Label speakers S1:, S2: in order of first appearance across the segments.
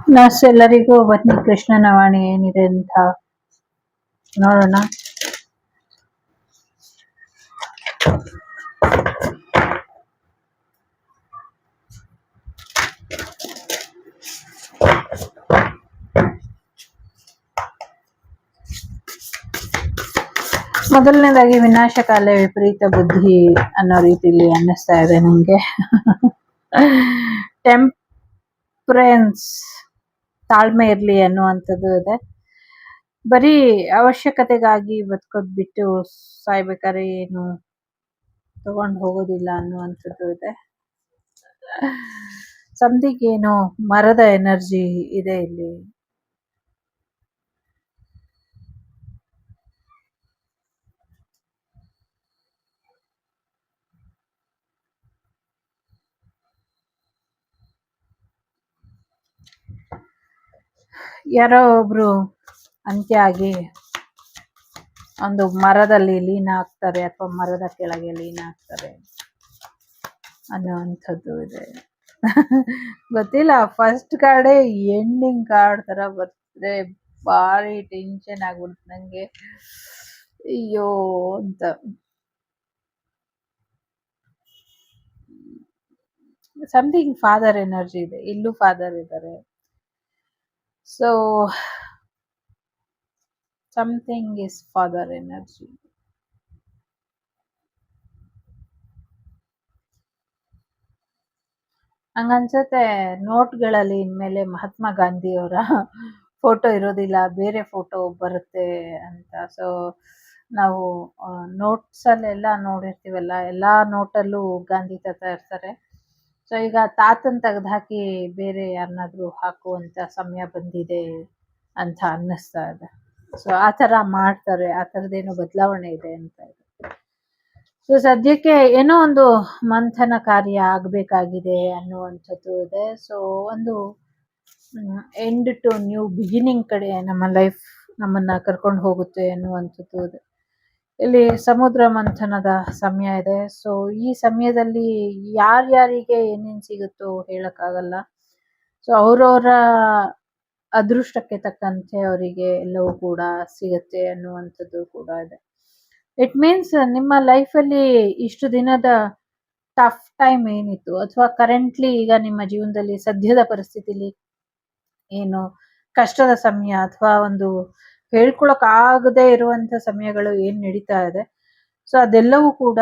S1: ಎಲ್ಲರಿಗೂ ಬನ್ನಿ ಕೃಷ್ಣನ ವಾಣಿ ಏನಿದೆ ಅಂತ ನೋಡೋಣ. ಮೊದಲನೇದಾಗಿ ವಿನಾಶಕಾಲ ವಿಪರೀತ ಬುದ್ಧಿ ಅನ್ನೋ ರೀತಿಲಿ ಅನ್ನಿಸ್ತಾ ಇದೆ ನನಗೆ. ಟೆಂಪ್ರೆನ್ಸ್, ತಾಳ್ಮೆ ಇರ್ಲಿ ಅನ್ನುವಂಥದ್ದು ಇದೆ. ಬರೀ ಅವಶ್ಯಕತೆಗಾಗಿ ಬದುಕೋದ್ ಬಿಟ್ಟು ಸಾಯ್ಬೇಕಾದ್ರೆ ಏನು ತಗೊಂಡು ಹೋಗೋದಿಲ್ಲ ಅನ್ನುವಂಥದ್ದು ಇದೆ. ಸಮಥಿಂಗ್ ಏನೋ ಮರದ ಎನರ್ಜಿ ಇದೆ ಇಲ್ಲಿ. ಯಾರೋ ಒಬ್ರು ಅಂತ್ಯ ಆಗಿ ಒಂದು ಮರದಲ್ಲಿ ಲೀನ ಆಗ್ತಾರೆ ಅಥವಾ ಮರದ ಕೆಳಗೆ ಲೀನ ಆಗ್ತಾರೆ ಅನ್ನುವಂಥದ್ದು ಇದೆ. ಗೊತ್ತಿಲ್ಲ, ಫಸ್ಟ್ ಕಾರ್ಡೇ ಎಂಡಿಂಗ್ ಕಾರ್ಡ್ ತರ ಬರ್ತದೆ. ಭಾರಿ ಟೆನ್ಷನ್ ಆಗ್ಬಿಡ್ತು ನಂಗೆ, ಅಯ್ಯೋ ಅಂತ. ಸಮಥಿಂಗ್ ಫಾದರ್ ಎನರ್ಜಿ ಇದೆ, ಇಲ್ಲೂ ಫಾದರ್ ಇದ್ದಾರೆ. So something is father energy. ಹಂಗನ್ಸತ್ತೆ ನೋಟ್ಗಳಲ್ಲಿ ಇನ್ಮೇಲೆ ಮಹಾತ್ಮ ಗಾಂಧಿಯವರ ಫೋಟೋ ಇರೋದಿಲ್ಲ, ಬೇರೆ ಫೋಟೋ ಬರುತ್ತೆ ಅಂತ. ಸೊ ನಾವು ನೋಟ್ಸಲ್ಲೆಲ್ಲ ನೋಡಿರ್ತೀವಲ್ಲ, ಎಲ್ಲ ನೋಟಲ್ಲೂ ಗಾಂಧಿ ತಾತ ಇರ್ತಾರೆ. ಸೊ ಈಗ ತಾತನ್ ತೆಗೆದುಹಾಕಿ ಬೇರೆ ಯಾರನ್ನಾದ್ರೂ ಹಾಕುವಂತ ಸಮಯ ಬಂದಿದೆ ಅಂತ ಅನ್ನಿಸ್ತಾ ಇದೆ. ಸೊ ಆ ಥರ ಮಾಡ್ತಾರೆ, ಆ ಥರದ್ದೇನೋ ಬದಲಾವಣೆ ಇದೆ ಅಂತ ಇದೆ. ಸೊ ಸದ್ಯಕ್ಕೆ ಏನೋ ಒಂದು ಮಂಥನ ಕಾರ್ಯ ಆಗಬೇಕಾಗಿದೆ ಅನ್ನುವಂಥದ್ದು ಇದೆ. ಸೊ ಒಂದು ಎಂಡ್ ಟು ನ್ಯೂ ಬಿಗಿನಿಂಗ್ ಕಡೆ ನಮ್ಮ ಲೈಫ್ ನಮ್ಮನ್ನ ಕರ್ಕೊಂಡು ಹೋಗುತ್ತೆ ಅನ್ನುವಂಥದ್ದು ಇದೆ. ಇಲ್ಲಿ ಸಮುದ್ರ ಮಂಥನದ ಸಮಯ ಇದೆ. ಸೊ ಈ ಸಮಯದಲ್ಲಿ ಯಾರ್ಯಾರಿಗೆ ಏನೇನು ಸಿಗುತ್ತೋ ಹೇಳಕ್ಕಾಗಲ್ಲ. ಸೊ ಅವ್ರವ್ರ ಅದೃಷ್ಟಕ್ಕೆ ತಕ್ಕಂತೆ ಅವರಿಗೆ ಎಲ್ಲವೂ ಕೂಡ ಸಿಗುತ್ತೆ ಅನ್ನುವಂಥದ್ದು ಕೂಡ ಇದೆ. ಇಟ್ ಮೀನ್ಸ್ ನಿಮ್ಮ ಲೈಫಲ್ಲಿ ಇಷ್ಟು ದಿನದ ಟಫ್ ಟೈಮ್ ಏನಿತ್ತು, ಅಥವಾ ಕರೆಂಟ್ಲಿ ಈಗ ನಿಮ್ಮ ಜೀವನದಲ್ಲಿ ಸದ್ಯದ ಪರಿಸ್ಥಿತಿಲಿ ಏನು ಕಷ್ಟದ ಸಮಯ ಅಥವಾ ಒಂದು ಹೇಳ್ಕೊಳಕ್ ಆಗದೆ ಇರುವಂತ ಸಮಯಗಳು ಏನ್ ನಡೀತಾ ಇದೆ, ಸೊ ಅದೆಲ್ಲವೂ ಕೂಡ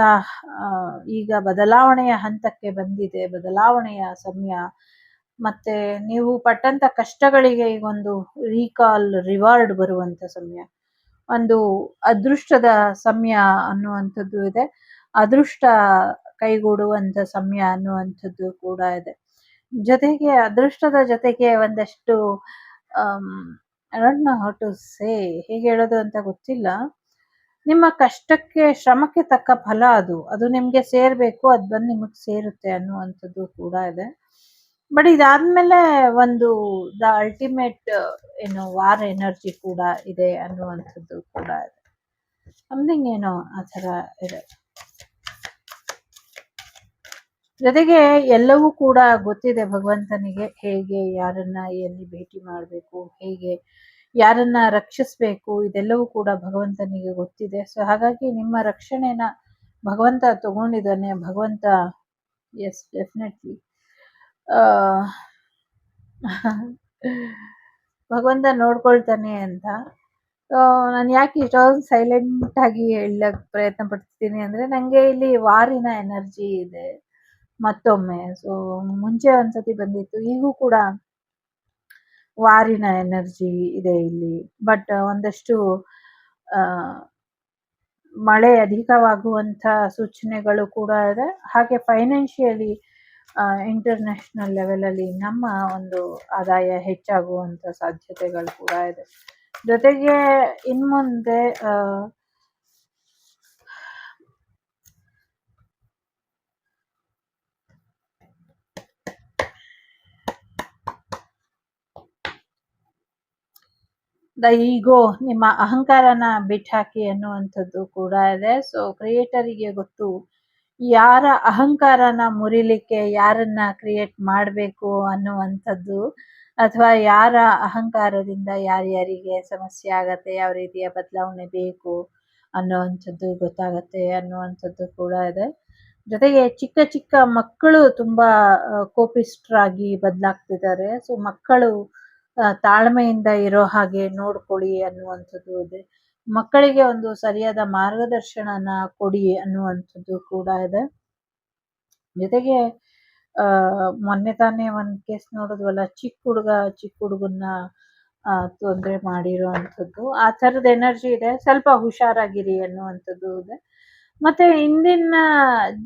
S1: ಈಗ ಬದಲಾವಣೆಯ ಹಂತಕ್ಕೆ ಬಂದಿದೆ, ಬದಲಾವಣೆಯ ಸಮಯ. ಮತ್ತೆ ನೀವು ಪಟ್ಟಂತ ಕಷ್ಟಗಳಿಗೆ ಈಗ ಒಂದು ರೀಕಾಲ್, ರಿವಾರ್ಡ್ ಬರುವಂತ ಸಮಯ, ಒಂದು ಅದೃಷ್ಟದ ಸಮಯ ಅನ್ನುವಂಥದ್ದು ಇದೆ. ಅದೃಷ್ಟ ಕೈಗೂಡುವಂತ ಸಮಯ ಅನ್ನುವಂಥದ್ದು ಕೂಡ ಇದೆ. ಜೊತೆಗೆ ಅದೃಷ್ಟದ ಜೊತೆಗೆ ಒಂದಷ್ಟು I don't know how to say, ಹೇಗೆ ಹೇಳೋದು ಅಂತ ಗೊತ್ತಿಲ್ಲ. ನಿಮ್ಮ ಕಷ್ಟಕ್ಕೆ, ಶ್ರಮಕ್ಕೆ ತಕ್ಕ ಫಲ ಅದು ನಿಮ್ಗೆ ಸೇರ್ಬೇಕು, ಅದು ಬಂದು ನಿಮಗೆ ಸೇರುತ್ತೆ ಅನ್ನುವಂಥದ್ದು ಕೂಡ ಇದೆ. ಬಟ್ ಇದಾದ್ಮೇಲೆ ಒಂದು ದ ಅಲ್ಟಿಮೇಟ್ ಏನು ವಾರ್ ಎನರ್ಜಿ ಕೂಡ ಇದೆ ಅನ್ನುವಂಥದ್ದು ಕೂಡ ಇದೆ. ಸಮಥಿಂಗ್ ಏನೋ ಆ ಥರ ಇದೆ. ಜೊತೆಗೆ ಎಲ್ಲವೂ ಕೂಡ ಗೊತ್ತಿದೆ ಭಗವಂತನಿಗೆ, ಹೇಗೆ ಯಾರನ್ನ ಎಲ್ಲಿ ಭೇಟಿ ಮಾಡಬೇಕು, ಹೇಗೆ ಯಾರನ್ನ ರಕ್ಷಿಸ್ಬೇಕು, ಇದೆಲ್ಲವೂ ಕೂಡ ಭಗವಂತನಿಗೆ ಗೊತ್ತಿದೆ. ಸೊ ಹಾಗಾಗಿ ನಿಮ್ಮ ರಕ್ಷಣೆನ ಭಗವಂತ ತಗೊಂಡಿದ್ದಾನೆ. ಭಗವಂತ ಎಸ್ ಡೆಫಿನೆಟ್ಲಿ ಭಗವಂತ ನೋಡ್ಕೊಳ್ತಾನೆ ಅಂತ. ನಾನು ಯಾಕೆ ಇಷ್ಟೊಂದು ಸೈಲೆಂಟ್ ಆಗಿ ಹೇಳಕ್ ಪ್ರಯತ್ನ ಪಡ್ತೀನಿ ಅಂದ್ರೆ, ನಂಗೆ ಇಲ್ಲಿ ವಾರಿನ ಎನರ್ಜಿ ಇದೆ ಮತ್ತೊಮ್ಮೆ. ಸೊ ಮುಂಚೆ ಒಂದ್ಸತಿ ಬಂದಿತ್ತು, ಈಗೂ ಕೂಡ ವಾರಿನ ಎನರ್ಜಿ ಇದೆ ಇಲ್ಲಿ. ಬಟ್ ಒಂದಷ್ಟು ಮಳೆ ಅಧಿಕವಾಗುವಂತ ಸೂಚನೆಗಳು ಕೂಡ ಇದೆ. ಹಾಗೆ ಫೈನಾನ್ಷಿಯಲಿ ಇಂಟರ್ನ್ಯಾಷನಲ್ ಲೆವೆಲ್ ಅಲ್ಲಿ ನಮ್ಮ ಒಂದು ಆದಾಯ ಹೆಚ್ಚಾಗುವಂತ ಸಾಧ್ಯತೆಗಳು ಕೂಡ ಇದೆ. ಜೊತೆಗೆ ಇನ್ಮುಂದೆ ದ ಈಗೋ, ನಿಮ್ಮ ಅಹಂಕಾರನ ಬಿಟ್ಟಾಕಿ ಅನ್ನುವಂಥದ್ದು ಕೂಡ ಇದೆ. ಸೊ ಕ್ರಿಯೇಟರಿಗೆ ಗೊತ್ತು ಯಾರ ಅಹಂಕಾರನ ಮುರಿಲಿಕ್ಕೆ ಯಾರನ್ನ ಕ್ರಿಯೇಟ್ ಮಾಡಬೇಕು ಅನ್ನುವಂಥದ್ದು. ಅಥವಾ ಯಾರ ಅಹಂಕಾರದಿಂದ ಯಾರ್ಯಾರಿಗೆ ಸಮಸ್ಯೆ ಆಗತ್ತೆ, ಯಾವ ರೀತಿಯ ಬದಲಾವಣೆ ಬೇಕು ಅನ್ನುವಂಥದ್ದು ಗೊತ್ತಾಗತ್ತೆ ಅನ್ನುವಂಥದ್ದು ಕೂಡ ಇದೆ. ಜೊತೆಗೆ ಚಿಕ್ಕ ಚಿಕ್ಕ ಮಕ್ಕಳು ತುಂಬಾ ಕೋಪಿಷ್ಠರಾಗಿ ಬದಲಾಗ್ತಿದ್ದಾರೆ. ಸೊ ಮಕ್ಕಳು ತಾಳ್ಮೆಯಿಂದ ಇರೋ ಹಾಗೆ ನೋಡ್ಕೊಳ್ಳಿ ಅನ್ನುವಂಥದ್ದು ಇದೆ. ಮಕ್ಕಳಿಗೆ ಒಂದು ಸರಿಯಾದ ಮಾರ್ಗದರ್ಶನನ ಕೊಡಿ ಅನ್ನುವಂಥದ್ದು ಕೂಡ ಇದೆ. ಜೊತೆಗೆ ಮೊನ್ನೆ ತಾನೇ ಒಂದ್ ಕೇಸ್ ನೋಡಿದ್ವಲ್ಲ, ಚಿಕ್ಕ ಹುಡುಗನ್ನ ತೊಂದ್ರೆ ಮಾಡಿರುವಂಥದ್ದು. ಆ ಥರದ ಎನರ್ಜಿ ಇದೆ. ಸ್ವಲ್ಪ ಹುಷಾರಾಗಿರಿ ಅನ್ನುವಂಥದ್ದು ಇದೆ. ಮತ್ತೆ ಇಂದಿನ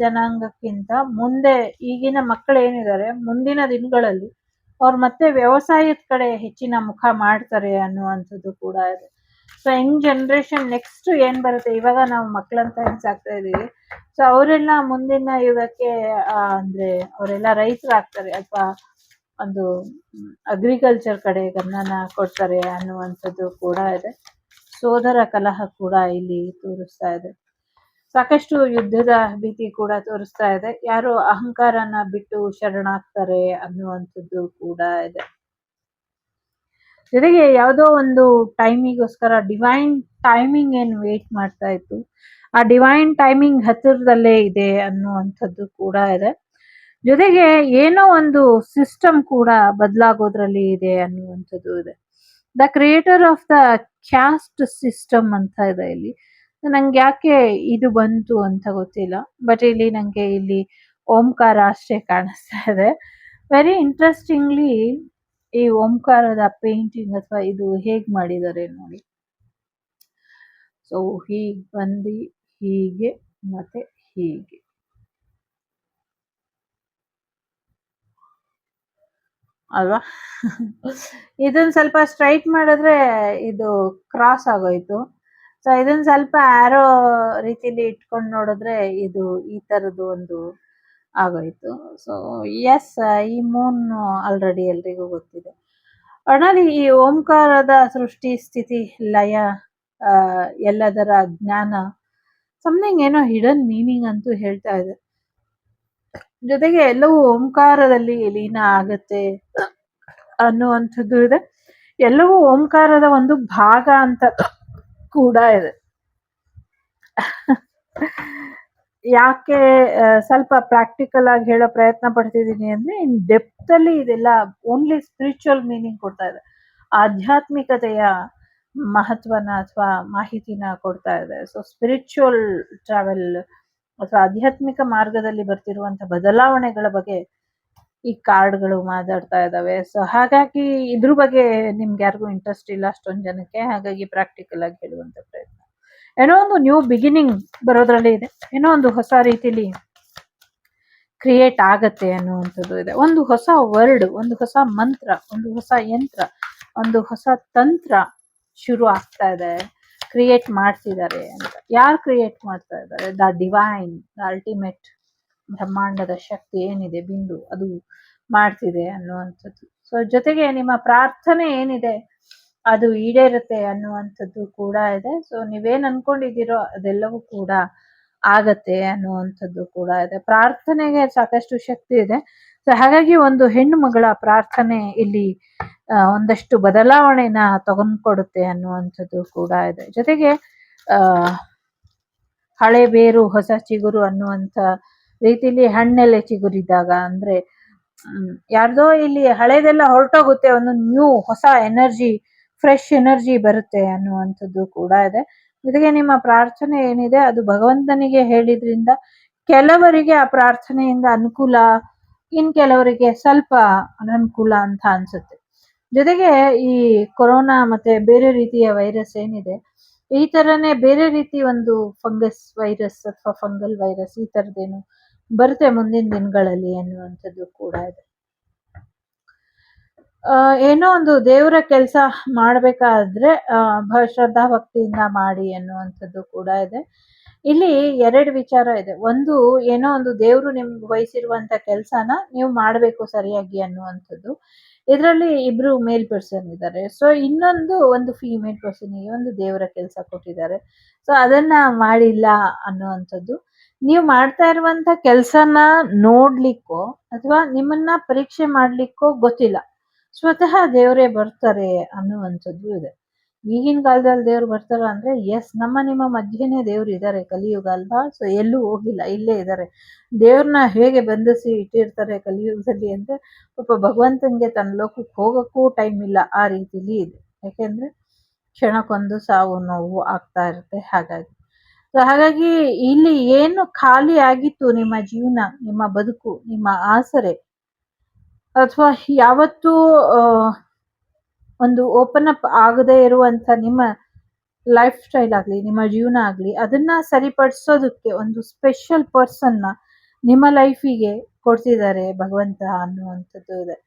S1: ಜನಾಂಗಕ್ಕಿಂತ ಮುಂದೆ ಈಗಿನ ಮಕ್ಕಳು ಏನಿದ್ದಾರೆ, ಮುಂದಿನ ದಿನಗಳಲ್ಲಿ ಅವ್ರು ಮತ್ತೆ ವ್ಯವಸಾಯದ ಕಡೆ ಹೆಚ್ಚಿನ ಮುಖ ಮಾಡ್ತಾರೆ ಅನ್ನುವಂಥದ್ದು ಕೂಡ ಇದೆ. ಸೊ ಯಂಗ್ ಜನರೇಷನ್ ನೆಕ್ಸ್ಟ್ ಏನ್ ಬರುತ್ತೆ, ಇವಾಗ ನಾವು ಮಕ್ಕಳಂತ ಸಾಕ್ತಾ ಇದೀವಿ. ಸೊ ಅವರೆಲ್ಲ ಮುಂದಿನ ಯುಗಕ್ಕೆ ಅಂದ್ರೆ ಅವರೆಲ್ಲ ರೈತರಾಗ್ತಾರೆ ಅಥವಾ ಒಂದು ಅಗ್ರಿಕಲ್ಚರ್ ಕಡೆ ಗಮನ ಕೊಡ್ತಾರೆ ಅನ್ನುವಂಥದ್ದು ಕೂಡ ಇದೆ. ಸೋದರ ಕಲಹ ಕೂಡ ಇಲ್ಲಿ ತೋರಿಸ್ತಾ ಇದೆ. ಸಾಕಷ್ಟು ಯುದ್ಧದ ಭೀತಿ ಕೂಡ ತೋರಿಸ್ತಾ ಇದೆ. ಯಾರು ಅಹಂಕಾರನ ಬಿಟ್ಟು ಶರಣಾಗ್ತಾರೆ ಅನ್ನುವಂಥದ್ದು ಕೂಡ ಇದೆ. ಜೊತೆಗೆ ಯಾವುದೋ ಒಂದು ಟೈಮಿಗೋಸ್ಕರ ಡಿವೈನ್ ಟೈಮಿಂಗ್ ಏನ್ ವೇಟ್ ಮಾಡ್ತಾ ಇತ್ತು, ಆ ಡಿವೈನ್ ಟೈಮಿಂಗ್ ಹತ್ತಿರದಲ್ಲೇ ಇದೆ ಅನ್ನುವಂಥದ್ದು ಕೂಡ ಇದೆ. ಜೊತೆಗೆ ಏನೋ ಒಂದು ಸಿಸ್ಟಮ್ ಕೂಡ ಬದಲಾಗೋದ್ರಲ್ಲಿ ಇದೆ ಅನ್ನುವಂಥದ್ದು ಇದೆ. The creator of the caste system ಅಂತ ಇದೆ ಇಲ್ಲಿ. ನಂಗೆ ಯಾಕೆ ಇದು ಬಂತು ಅಂತ ಗೊತ್ತಿಲ್ಲ, ಬಟ್ ಇಲ್ಲಿ ನಂಗೆ ಇಲ್ಲಿ ಓಂಕಾರ ಅಷ್ಟೇ ಕಾಣಿಸ್ತಾ ಇದೆ. ವೆರಿ ಇಂಟ್ರೆಸ್ಟಿಂಗ್ಲಿ ಈ ಓಂಕಾರದ ಪೇಂಟಿಂಗ್ ಅಥವಾ ಇದು ಹೇಗ್ ಮಾಡಿದ್ದಾರೆ ನೋಡಿ. ಸೊ ಹೀಗ್ ಬಂದು ಹೀಗೆ ಮತ್ತೆ ಹೀಗೆ ಅಲ್ವಾ? ಇದನ್ನ ಸ್ವಲ್ಪ ಸ್ಟ್ರೈಟ್ ಮಾಡಿದ್ರೆ ಇದು ಕ್ರಾಸ್ ಆಗೋಯ್ತು. ಸೊ ಇದನ್ನ ಸ್ವಲ್ಪ ಆರೋ ರೀತಿಲಿ ಇಟ್ಕೊಂಡು ನೋಡಿದ್ರೆ ಇದು ಈ ತರದ್ದು ಒಂದು ಆಗೋಯ್ತು. ಸೊ ಎಸ್, ಈ ಮೂನ್ ಆಲ್ರೆಡಿ ಎಲ್ರಿಗೂ ಗೊತ್ತಿದೆ. ಒಟ್ನಲ್ಲಿ ಈ ಓಂಕಾರದ ಸೃಷ್ಟಿ ಸ್ಥಿತಿ ಲಯ ಎಲ್ಲದರ ಜ್ಞಾನ ಸಮಥಿಂಗ್ ಏನೋ ಹಿಡನ್ ಮೀನಿಂಗ್ ಅಂತೂ ಹೇಳ್ತಾ ಇದೆ. ಜೊತೆಗೆ ಎಲ್ಲವೂ ಓಂಕಾರದಲ್ಲಿ ಲೀನ ಆಗತ್ತೆ ಅನ್ನುವಂಥದ್ದು ಇದೆ. ಎಲ್ಲವೂ ಓಂಕಾರದ ಒಂದು ಭಾಗ ಅಂತ ಕೂಡ ಇದೆ. ಯಾಕೆ ಸ್ವಲ್ಪ ಪ್ರಾಕ್ಟಿಕಲ್ ಆಗಿ ಹೇಳೋ ಪ್ರಯತ್ನ ಪಡ್ತಿದ್ದೀನಿ ಅಂದ್ರೆ, ಇನ್ ಡೆಪ್ತ್ ಅಲ್ಲಿ ಇದೆಲ್ಲ ಓನ್ಲಿ ಸ್ಪಿರಿಚುವಲ್ ಮೀನಿಂಗ್ ಕೊಡ್ತಾ ಇದೆ. ಆಧ್ಯಾತ್ಮಿಕತೆಯ ಮಹತ್ವನ ಅಥವಾ ಮಾಹಿತಿನ ಕೊಡ್ತಾ ಇದೆ. ಸೊ ಸ್ಪಿರಿಚುವಲ್ ಟ್ರಾವೆಲ್ ಅಥವಾ ಆಧ್ಯಾತ್ಮಿಕ ಮಾರ್ಗದಲ್ಲಿ ಬರ್ತಿರುವಂತ ಬದಲಾವಣೆಗಳ ಬಗ್ಗೆ ಈ ಕಾರ್ಡ್ಗಳು ಮಾತಾಡ್ತಾ ಇದ್ದಾವೆ. ಸೊ ಹಾಗಾಗಿ ಇದ್ರ ಬಗ್ಗೆ ನಿಮ್ಗೆ ಯಾರಿಗೂ ಇಂಟ್ರೆಸ್ಟ್ ಇಲ್ಲ ಅಷ್ಟೊಂದು ಜನಕ್ಕೆ. ಹಾಗಾಗಿ ಪ್ರಾಕ್ಟಿಕಲ್ ಆಗಿ ಹೇಳುವಂತ ಪ್ರಯತ್ನ. ಏನೋ ಒಂದು ನ್ಯೂ ಬಿಗಿನಿಂಗ್ ಬರೋದ್ರಲ್ಲಿ ಇದೆ. ಏನೋ ಒಂದು ಹೊಸ ರೀತಿಲಿ ಕ್ರಿಯೇಟ್ ಆಗತ್ತೆ ಅನ್ನುವಂಥದ್ದು ಇದೆ. ಒಂದು ಹೊಸ ವರ್ಡ್, ಒಂದು ಹೊಸ ಮಂತ್ರ, ಒಂದು ಹೊಸ ಯಂತ್ರ, ಒಂದು ಹೊಸ ತಂತ್ರ ಶುರು ಆಗ್ತಾ ಇದೆ, ಕ್ರಿಯೇಟ್ ಮಾಡ್ತಿದ್ದಾರೆ ಅಂತ. ಯಾರು ಕ್ರಿಯೇಟ್ ಮಾಡ್ತಾ ಇದ್ದಾರೆ? ದ ಡಿವೈನ್, ದ ಅಲ್ಟಿಮೇಟ್ ಬ್ರಹ್ಮಾಂಡದ ಶಕ್ತಿ ಏನಿದೆ, ಬಿಂದು, ಅದು ಮಾಡ್ತಿದೆ ಅನ್ನುವಂಥದ್ದು. ಸೊ ಜೊತೆಗೆ ನಿಮ್ಮ ಪ್ರಾರ್ಥನೆ ಏನಿದೆ ಅದು ಈಡೇರುತ್ತೆ ಅನ್ನುವಂಥದ್ದು ಕೂಡ ಇದೆ. ಸೊ ನೀವೇನ್ ಅನ್ಕೊಂಡಿದ್ದೀರೋ ಅದೆಲ್ಲವೂ ಕೂಡ ಆಗತ್ತೆ ಅನ್ನುವಂಥದ್ದು ಕೂಡ ಇದೆ. ಪ್ರಾರ್ಥನೆಗೆ ಸಾಕಷ್ಟು ಶಕ್ತಿ ಇದೆ. ಸೊ ಹಾಗಾಗಿ ಒಂದು ಹೆಣ್ಣು ಮಗಳ ಪ್ರಾರ್ಥನೆ ಇಲ್ಲಿ ಒಂದಷ್ಟು ಬದಲಾವಣೆನ ತಗೊಂಡ್ಕೊಡುತ್ತೆ ಅನ್ನುವಂಥದ್ದು ಕೂಡ ಇದೆ. ಜೊತೆಗೆ ಹಳೆ ಬೇರು ಹೊಸ ಚಿಗುರು ಅನ್ನುವಂಥ ರೀತಿಲಿ ಹಣ್ಣೆಲೆ ಚಿಗುರಿದಾಗ ಅಂದ್ರೆ ಯಾರ್ದೋ ಇಲ್ಲಿ ಹಳೇದೆಲ್ಲ ಹೊರಟೋಗುತ್ತೆ, ಒಂದು ನ್ಯೂ ಹೊಸ ಎನರ್ಜಿ, ಫ್ರೆಶ್ ಎನರ್ಜಿ ಬರುತ್ತೆ ಅನ್ನುವಂಥದ್ದು ಕೂಡ ಇದೆ. ಜೊತೆಗೆ ನಿಮ್ಮ ಪ್ರಾರ್ಥನೆ ಏನಿದೆ ಅದು ಭಗವಂತನಿಗೆ ಹೇಳಿದ್ರಿಂದ ಕೆಲವರಿಗೆ ಆ ಪ್ರಾರ್ಥನೆಯಿಂದ ಅನುಕೂಲ, ಇನ್ ಕೆಲವರಿಗೆ ಸ್ವಲ್ಪ ಅನನುಕೂಲ ಅಂತ ಅನ್ಸುತ್ತೆ. ಜೊತೆಗೆ ಈ ಕೊರೋನಾ ಮತ್ತೆ ಬೇರೆ ರೀತಿಯ ವೈರಸ್ ಏನಿದೆ, ಈ ತರನೇ ಬೇರೆ ರೀತಿ ಒಂದು ಫಂಗಸ್ ವೈರಸ್ ಅಥವಾ ಫಂಗಲ್ ವೈರಸ್ ಈ ತರದೇನು ಬರುತ್ತೆ ಮುಂದಿನ ದಿನಗಳಲ್ಲಿ ಅನ್ನುವಂಥದ್ದು ಕೂಡ ಇದೆ. ಏನೋ ಒಂದು ದೇವರ ಕೆಲಸ ಮಾಡ್ಬೇಕಾದ್ರೆ ಶ್ರದ್ಧಾ ಭಕ್ತಿಯಿಂದ ಮಾಡಿ ಅನ್ನುವಂಥದ್ದು ಕೂಡ ಇದೆ. ಇಲ್ಲಿ ಎರಡು ವಿಚಾರ ಇದೆ. ಒಂದು, ಏನೋ ಒಂದು ದೇವ್ರು ನಿಮ್ಗೆ ವಹಿಸಿರುವಂತ ಕೆಲ್ಸನ ನೀವು ಮಾಡ್ಬೇಕು ಸರಿಯಾಗಿ ಅನ್ನುವಂಥದ್ದು. ಇದರಲ್ಲಿ ಇಬ್ರು ಮೇಲ್ ಪರ್ಸನ್ ಇದ್ದಾರೆ. ಸೊ ಇನ್ನೊಂದು ಒಂದು ಫೀಮೇಲ್ ಪರ್ಸನ್ಗೆ ಒಂದು ದೇವರ ಕೆಲಸ ಕೊಟ್ಟಿದ್ದಾರೆ. ಸೊ ಅದನ್ನ ಮಾಡಿಲ್ಲ ಅನ್ನುವಂಥದ್ದು. ನೀವು ಮಾಡ್ತಾ ಇರುವಂತ ಕೆಲ್ಸನ ನೋಡ್ಲಿಕ್ಕೋ ಅಥವಾ ನಿಮ್ಮನ್ನ ಪರೀಕ್ಷೆ ಮಾಡ್ಲಿಕ್ಕೋ ಗೊತ್ತಿಲ್ಲ. ಸ್ವತಃ ದೇವರೇ ಬರ್ತಾರೆ ಅನ್ನುವಂಥದ್ದು ಇದೆ. ಈಗಿನ ಕಾಲದಲ್ಲಿ ದೇವ್ರು ಬರ್ತಾರ ಅಂದ್ರೆ ಎಸ್, ನಮ್ಮ ನಿಮ್ಮ ಮಧ್ಯೆನೇ ದೇವ್ರು ಇದ್ದಾರೆ. ಕಲಿಯುಗ ಅಲ್ವಾ, ಸೊ ಎಲ್ಲೂ ಹೋಗಿಲ್ಲ, ಇಲ್ಲೇ ಇದ್ದಾರೆ. ದೇವ್ರನ್ನ ಹೇಗೆ ಬಂಧಿಸಿ ಇಟ್ಟಿರ್ತಾರೆ ಕಲಿಯುಗದಲ್ಲಿ ಅಂದ್ರೆ ಪಾಪ ಭಗವಂತನಿಗೆ ತನ್ನ ಲೋಕಕ್ಕೆ ಹೋಗಕ್ಕೂ ಟೈಮ್ ಇಲ್ಲ, ಆ ರೀತಿಲಿ ಇದೆ. ಯಾಕೆಂದ್ರೆ ಕ್ಷಣಕ್ಕೊಂದು ಸಾವು ನೋವು ಆಗ್ತಾ ಇರುತ್ತೆ. ಹಾಗಾಗಿ ಇಲ್ಲಿ ಏನು ಖಾಲಿ ಆಗಿತ್ತು ನಿಮ್ಮ ಜೀವನ, ನಿಮ್ಮ ಬದುಕು, ನಿಮ್ಮ ಆಸರೆ, ಅಥವಾ ಯಾವತ್ತೂ ಒಂದು ಓಪನ್ ಅಪ್ ಆಗದೆ ಇರುವಂತ ನಿಮ್ಮ ಲೈಫ್ ಸ್ಟೈಲ್ ಆಗ್ಲಿ, ನಿಮ್ಮ ಜೀವನ ಆಗ್ಲಿ, ಅದನ್ನ ಸರಿಪಡಿಸೋದಕ್ಕೆ ಒಂದು ಸ್ಪೆಷಲ್ ಪರ್ಸನ್ನ ನಿಮ್ಮ ಲೈಫಿಗೆ ಕೊಡ್ತಿದ್ದಾರೆ ಭಗವಂತ ಅನ್ನುವಂಥದ್ದು ಇದೆ.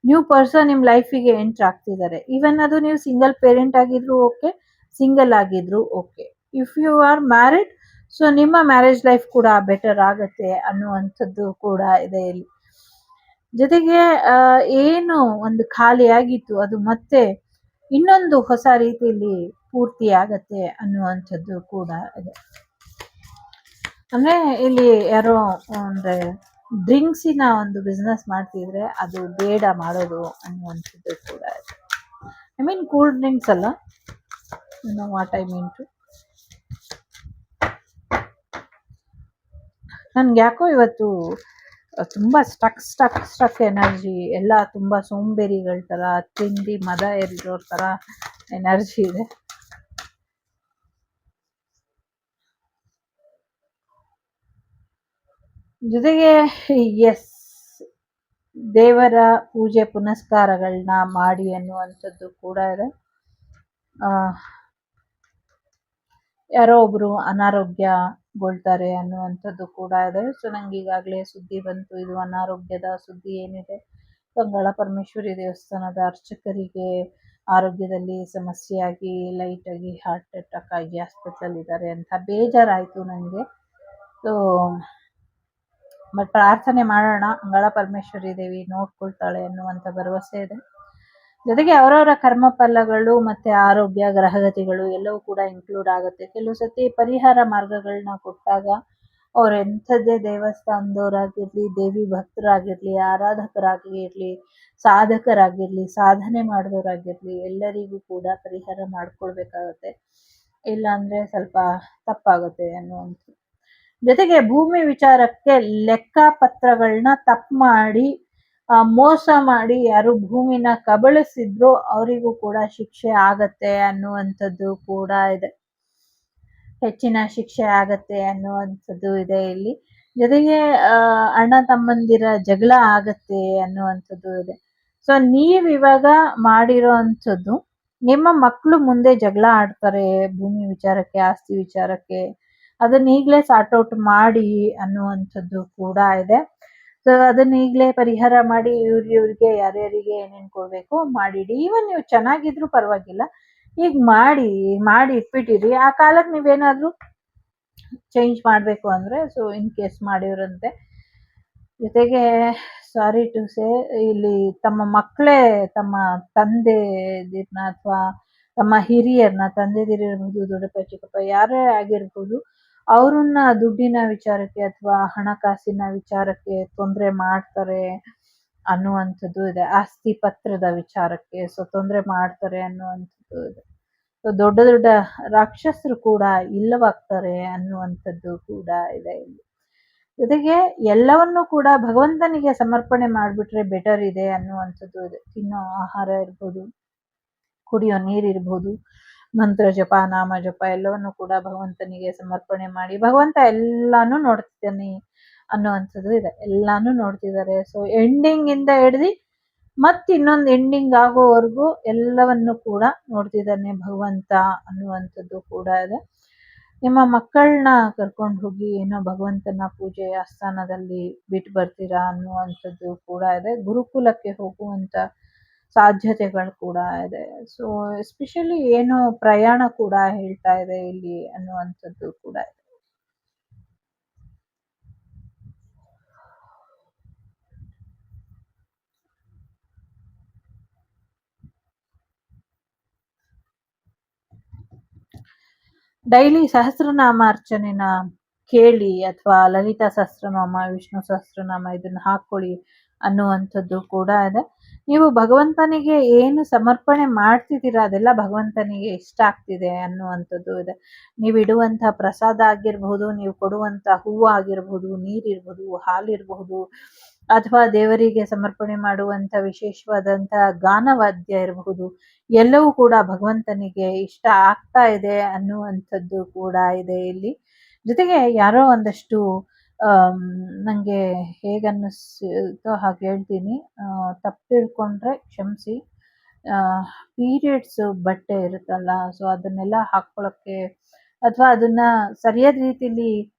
S1: ನ್ಯೂ ಪರ್ಸನ್ ನಿಮ್ ಲೈಫಿಗೆ ಎಂಟ್ರ್ ಆಗ್ತಿದ್ದಾರೆ. ಈವನ್ ಅದು ನೀವು ಸಿಂಗಲ್ ಪೇರೆಂಟ್ ಆಗಿದ್ರು ಓಕೆ, ಸಿಂಗಲ್ ಆಗಿದ್ರು okay. If you are married, so ನಿಮ್ಮ ಮ್ಯಾರೇಜ್ ಲೈಫ್ ಕೂಡ ಬೆಟರ್ ಆಗತ್ತೆ ಅನ್ನುವಂಥದ್ದು ಕೂಡ ಇದೆ ಇಲ್ಲಿ. ಜೊತೆಗೆ ಏನು ಒಂದು ಖಾಲಿ ಆಗಿತ್ತು ಅದು ಮತ್ತೆ ಇನ್ನೊಂದು ಹೊಸ ರೀತಿಯಲ್ಲಿ ಪೂರ್ತಿ ಆಗತ್ತೆ ಅನ್ನುವಂಥದ್ದು ಕೂಡ ಇದೆ. ಅಂದ್ರೆ ಇಲ್ಲಿ ಯಾರೋ ಅಂದ್ರೆ ಡ್ರಿಂಕ್ಸಿನ ಒಂದು ಬಿಸ್ನೆಸ್ ಮಾಡ್ತಿದ್ರೆ ಅದು ಬೇಡ ಮಾಡೋದು ಅನ್ನುವಂಥದ್ದು ಕೂಡ ಇದೆ. ಐ ಮೀನ್ ಕೂಲ್ ಡ್ರಿಂಕ್ಸ್ ಅಲ್ಲ, ವಾಟ್ ಐ ಮೀನ್ ಟು. ನನ್ಗೆ ಯಾಕೋ ಇವತ್ತು ತುಂಬಾ ಸ್ಟಕ್ ಎನರ್ಜಿ, ಎಲ್ಲ ತುಂಬಾ ಸೋಂಬೇರಿಗಳ ತರ, ತಿಂಡಿ ಮದ ಏರಿರೋರ್ ತರ ಎನರ್ಜಿ ಇದೆ. ಜೊತೆಗೆ ಎಸ್, ದೇವರ ಪೂಜೆ ಪುನಸ್ಕಾರಗಳನ್ನ ಮಾಡಿ ಅನ್ನುವಂಥದ್ದು ಕೂಡ ಇದೆ. ಯಾರೋ ಒಬ್ರು ಅನಾರೋಗ್ಯಗೊಳ್ತಾರೆ ಅನ್ನುವಂಥದ್ದು ಕೂಡ ಇದೆ. ಸೊ ನಂಗೆ ಈಗಾಗಲೇ ಸುದ್ದಿ ಬಂತು, ಇದು ಅನಾರೋಗ್ಯದ ಸುದ್ದಿ ಏನಿದೆ, ಕಂಗಳ ಪರಮೇಶ್ವರಿ ದೇವಸ್ಥಾನದ ಅರ್ಚಕರಿಗೆ ಆರೋಗ್ಯದಲ್ಲಿ ಸಮಸ್ಯೆ ಆಗಿ ಲೈಟ್ ಆಗಿ ಹಾರ್ಟ್ ಅಟ್ಯಾಕ್ ಆಗಿ ಹಾಸ್ಪಿಟಲ್ ಇದ್ದಾರೆ ಅಂತ ಬೇಜಾರಾಯ್ತು ನನಗೆ. ಸೊ ಬಟ್ ಪ್ರಾರ್ಥನೆ ಮಾಡೋಣ, ಅಂಗಳ ಪರಮೇಶ್ವರಿ ದೇವಿ ನೋಡ್ಕೊಳ್ತಾಳೆ ಅನ್ನುವಂಥ ಭರವಸೆ ಇದೆ. ಜೊತೆಗೆ ಅವರವರ ಕರ್ಮ ಫಲಗಳು ಮತ್ತೆ ಆರೋಗ್ಯ ಗ್ರಹಗತಿಗಳು ಎಲ್ಲವೂ ಕೂಡ ಇನ್ಕ್ಲೂಡ್ ಆಗುತ್ತೆ. ಕೆಲವು ಸತಿ ಪರಿಹಾರ ಮಾರ್ಗಗಳನ್ನ ಕೊಟ್ಟಾಗ ಅವ್ರ ಎಂಥದ್ದೇ ದೇವಸ್ಥಾನದವರಾಗಿರ್ಲಿ, ದೇವಿ ಭಕ್ತರಾಗಿರ್ಲಿ, ಆರಾಧಕರಾಗಿರ್ಲಿ, ಸಾಧಕರಾಗಿರ್ಲಿ, ಸಾಧನೆ ಮಾಡಿದವರಾಗಿರ್ಲಿ, ಎಲ್ಲರಿಗೂ ಕೂಡ ಪರಿಹಾರ ಮಾಡ್ಕೊಳ್ಬೇಕಾಗತ್ತೆ. ಇಲ್ಲ ಅಂದ್ರೆ ಸ್ವಲ್ಪ ತಪ್ಪಾಗುತ್ತೆ ಅನ್ನುವಂಥದ್ದು. ಜೊತೆಗೆ ಭೂಮಿ ವಿಚಾರಕ್ಕೆ ಲೆಕ್ಕ ಪತ್ರಗಳನ್ನ ತಪ್ಪು ಮಾಡಿ ಮೋಸ ಮಾಡಿ ಯಾರು ಭೂಮಿನ ಕಬಳಿಸಿದ್ರು ಅವರಿಗೂ ಕೂಡ ಶಿಕ್ಷೆ ಆಗತ್ತೆ ಅನ್ನುವಂಥದ್ದು ಕೂಡ ಇದೆ. ಹೆಚ್ಚಿನ ಶಿಕ್ಷೆ ಆಗತ್ತೆ ಅನ್ನುವಂಥದ್ದು ಇದೆ ಇಲ್ಲಿ. ಜೊತೆಗೆ ಅಣ್ಣ ತಮ್ಮಂದಿರ ಜಗಳ ಆಗತ್ತೆ ಅನ್ನುವಂಥದ್ದು ಇದೆ. ಸೊ ನೀವಿವಾಗ ಮಾಡಿರೋ ಅಂಥದ್ದು ನಿಮ್ಮ ಮಕ್ಕಳು ಮುಂದೆ ಜಗಳ ಆಡ್ತಾರೆ ಭೂಮಿ ವಿಚಾರಕ್ಕೆ, ಆಸ್ತಿ ವಿಚಾರಕ್ಕೆ, ಅದನ್ನ ಈಗಲೇ ಸಾರ್ಟ್ ಔಟ್ ಮಾಡಿ ಅನ್ನುವಂಥದ್ದು ಕೂಡ ಇದೆ. ಸೊ ಅದನ್ನ ಈಗಲೇ ಪರಿಹಾರ ಮಾಡಿ ಇವ್ರಿಗೆ ಯಾರ್ಯಾರಿಗೆ ಏನೇನು ಕೊಡ್ಬೇಕು ಮಾಡಿಡಿ. ಈವನ್ ನೀವು ಚೆನ್ನಾಗಿದ್ರು ಪರವಾಗಿಲ್ಲ, ಈಗ ಮಾಡಿ ಇಟ್ಬಿಟ್ಟಿರಿ. ಆ ಕಾಲಕ್ಕೆ ನೀವೇನಾದ್ರೂ ಚೇಂಜ್ ಮಾಡಬೇಕು ಅಂದ್ರೆ ಸೊ ಇನ್ ಕೇಸ್ ಮಾಡಿವ್ರಂತೆ. ಜೊತೆಗೆ ಸಾರಿ ಟು ಸೇ, ಇಲ್ಲಿ ತಮ್ಮ ಮಕ್ಕಳೇ ತಮ್ಮ ತಂದೆದಿರ್ನ ಅಥವಾ ತಮ್ಮ ಹಿರಿಯರ್ನ, ತಂದೆದಿರಿರ್ಬೋದು, ದೊಡ್ಡಪ್ಪ ಚಿಕ್ಕಪ್ಪ ಯಾರೇ ಆಗಿರ್ಬೋದು, ಅವ್ರನ್ನ ದುಡ್ಡಿನ ವಿಚಾರಕ್ಕೆ ಅಥವಾ ಹಣಕಾಸಿನ ವಿಚಾರಕ್ಕೆ ತೊಂದರೆ ಮಾಡ್ತಾರೆ ಅನ್ನುವಂಥದ್ದು ಇದೆ. ಆಸ್ತಿ ಪತ್ರದ ವಿಚಾರಕ್ಕೆ ಸೊ ತೊಂದರೆ ಮಾಡ್ತಾರೆ ಅನ್ನುವಂಥದ್ದು ಇದೆ. ಸೊ ದೊಡ್ಡ ದೊಡ್ಡ ರಾಕ್ಷಸರು ಕೂಡ ಇಲ್ಲವಾಗ್ತಾರೆ ಅನ್ನುವಂಥದ್ದು ಕೂಡ ಇದೆ ಇಲ್ಲಿ. ಜೊತೆಗೆ ಎಲ್ಲವನ್ನೂ ಕೂಡ ಭಗವಂತನಿಗೆ ಸಮರ್ಪಣೆ ಮಾಡಿಬಿಟ್ರೆ ಬೆಟರ್ ಇದೆ ಅನ್ನುವಂಥದ್ದು ಇದೆ. ತಿನ್ನೋ ಆಹಾರ ಇರ್ಬೋದು, ಕುಡಿಯೋ ನೀರಿರ್ಬೋದು, ಮಂತ್ರ ಜಪ, ನಾಮ ಜಪ ಎಲ್ಲವನ್ನು ಕೂಡ ಭಗವಂತನಿಗೆ ಸಮರ್ಪಣೆ ಮಾಡಿ, ಭಗವಂತ ಎಲ್ಲಾನು ನೋಡ್ತಿದ್ದಾನೆ ಅನ್ನುವಂಥದ್ದು ಇದೆ. ಎಲ್ಲಾನು ನೋಡ್ತಿದ್ದಾರೆ. ಸೊ ಎಂಡಿಂಗ್ ಇಂದ ಹಿಡ್ದು ಇನ್ನೊಂದು ಎಂಡಿಂಗ್ ಆಗೋವರೆಗೂ ಎಲ್ಲವನ್ನು ಕೂಡ ನೋಡ್ತಿದ್ದಾನೆ ಭಗವಂತ ಅನ್ನುವಂಥದ್ದು ಕೂಡ ಇದೆ. ನಿಮ್ಮ ಮಕ್ಕಳನ್ನ ಕರ್ಕೊಂಡು ಹೋಗಿ ಏನೋ ಭಗವಂತನ ಪೂಜೆ ಆಸ್ಥಾನದಲ್ಲಿ ಬಿಟ್ಟು ಬರ್ತೀರಾ ಅನ್ನುವಂಥದ್ದು ಕೂಡ ಇದೆ. ಗುರುಕುಲಕ್ಕೆ ಹೋಗುವಂತ ಸಾಧ್ಯತೆಗಳು ಕೂಡ ಇದೆ. ಸೊ ಎಸ್ಪೆಷಲಿ ಏನೋ ಪ್ರಯಾಣ ಕೂಡ ಹೇಳ್ತಾ ಇದೆ ಇಲ್ಲಿ ಅನ್ನುವಂಥದ್ದು ಕೂಡ ಇದೆ. ಡೈಲಿ ಸಹಸ್ರನಾಮಾರ್ಚನೆನ ಕೇಳಿ ಅಥವಾ ಲಲಿತಾ ಸಹಸ್ರನಾಮ, ವಿಷ್ಣು ಸಹಸ್ರನಾಮ ಇದನ್ನ ಹಾಕೊಳ್ಳಿ ಅನ್ನುವಂಥದ್ದು ಕೂಡ ಇದೆ. ನೀವು ಭಗವಂತನಿಗೆ ಏನು ಸಮರ್ಪಣೆ ಮಾಡ್ತಿದ್ದೀರಾ ಅದೆಲ್ಲ ಭಗವಂತನಿಗೆ ಇಷ್ಟ ಆಗ್ತಿದೆ ಅನ್ನುವಂಥದ್ದು ಇದೆ. ನೀವಿಡುವಂಥ ಪ್ರಸಾದ ಆಗಿರ್ಬಹುದು, ನೀವು ಕೊಡುವಂಥ ಹೂವು ಆಗಿರ್ಬಹುದು, ನೀರಿರ್ಬಹುದು, ಹಾಲಿರಬಹುದು, ಅಥವಾ ದೇವರಿಗೆ ಸಮರ್ಪಣೆ ಮಾಡುವಂಥ ವಿಶೇಷವಾದಂಥ ಗಾನವಾದ್ಯ ಇರಬಹುದು, ಎಲ್ಲವೂ ಕೂಡ ಭಗವಂತನಿಗೆ ಇಷ್ಟ ಆಗ್ತಾ ಇದೆ ಅನ್ನುವಂಥದ್ದು ಕೂಡ ಇದೆ ಇಲ್ಲಿ. ಜೊತೆಗೆ ಯಾರೋ ಒಂದಷ್ಟು ನಂಗೆ ಹೇಗನ್ನಿಸ್ತೋ ಹಾಗೆ ಹೇಳ್ತೀನಿ, ತಪ್ಪು ತಿಳ್ಕೊಂಡ್ರೆ ಕ್ಷಮಿಸಿ. ಪೀರಿಯಡ್ಸ್ ಬಟ್ಟೆ ಇರುತ್ತಲ್ಲ, ಸೊ ಅದನ್ನೆಲ್ಲ ಹಾಕ್ಕೊಳ್ಳೋಕ್ಕೆ ಅಥವಾ ಅದನ್ನ ಸರಿಯಾದ ರೀತಿಲಿ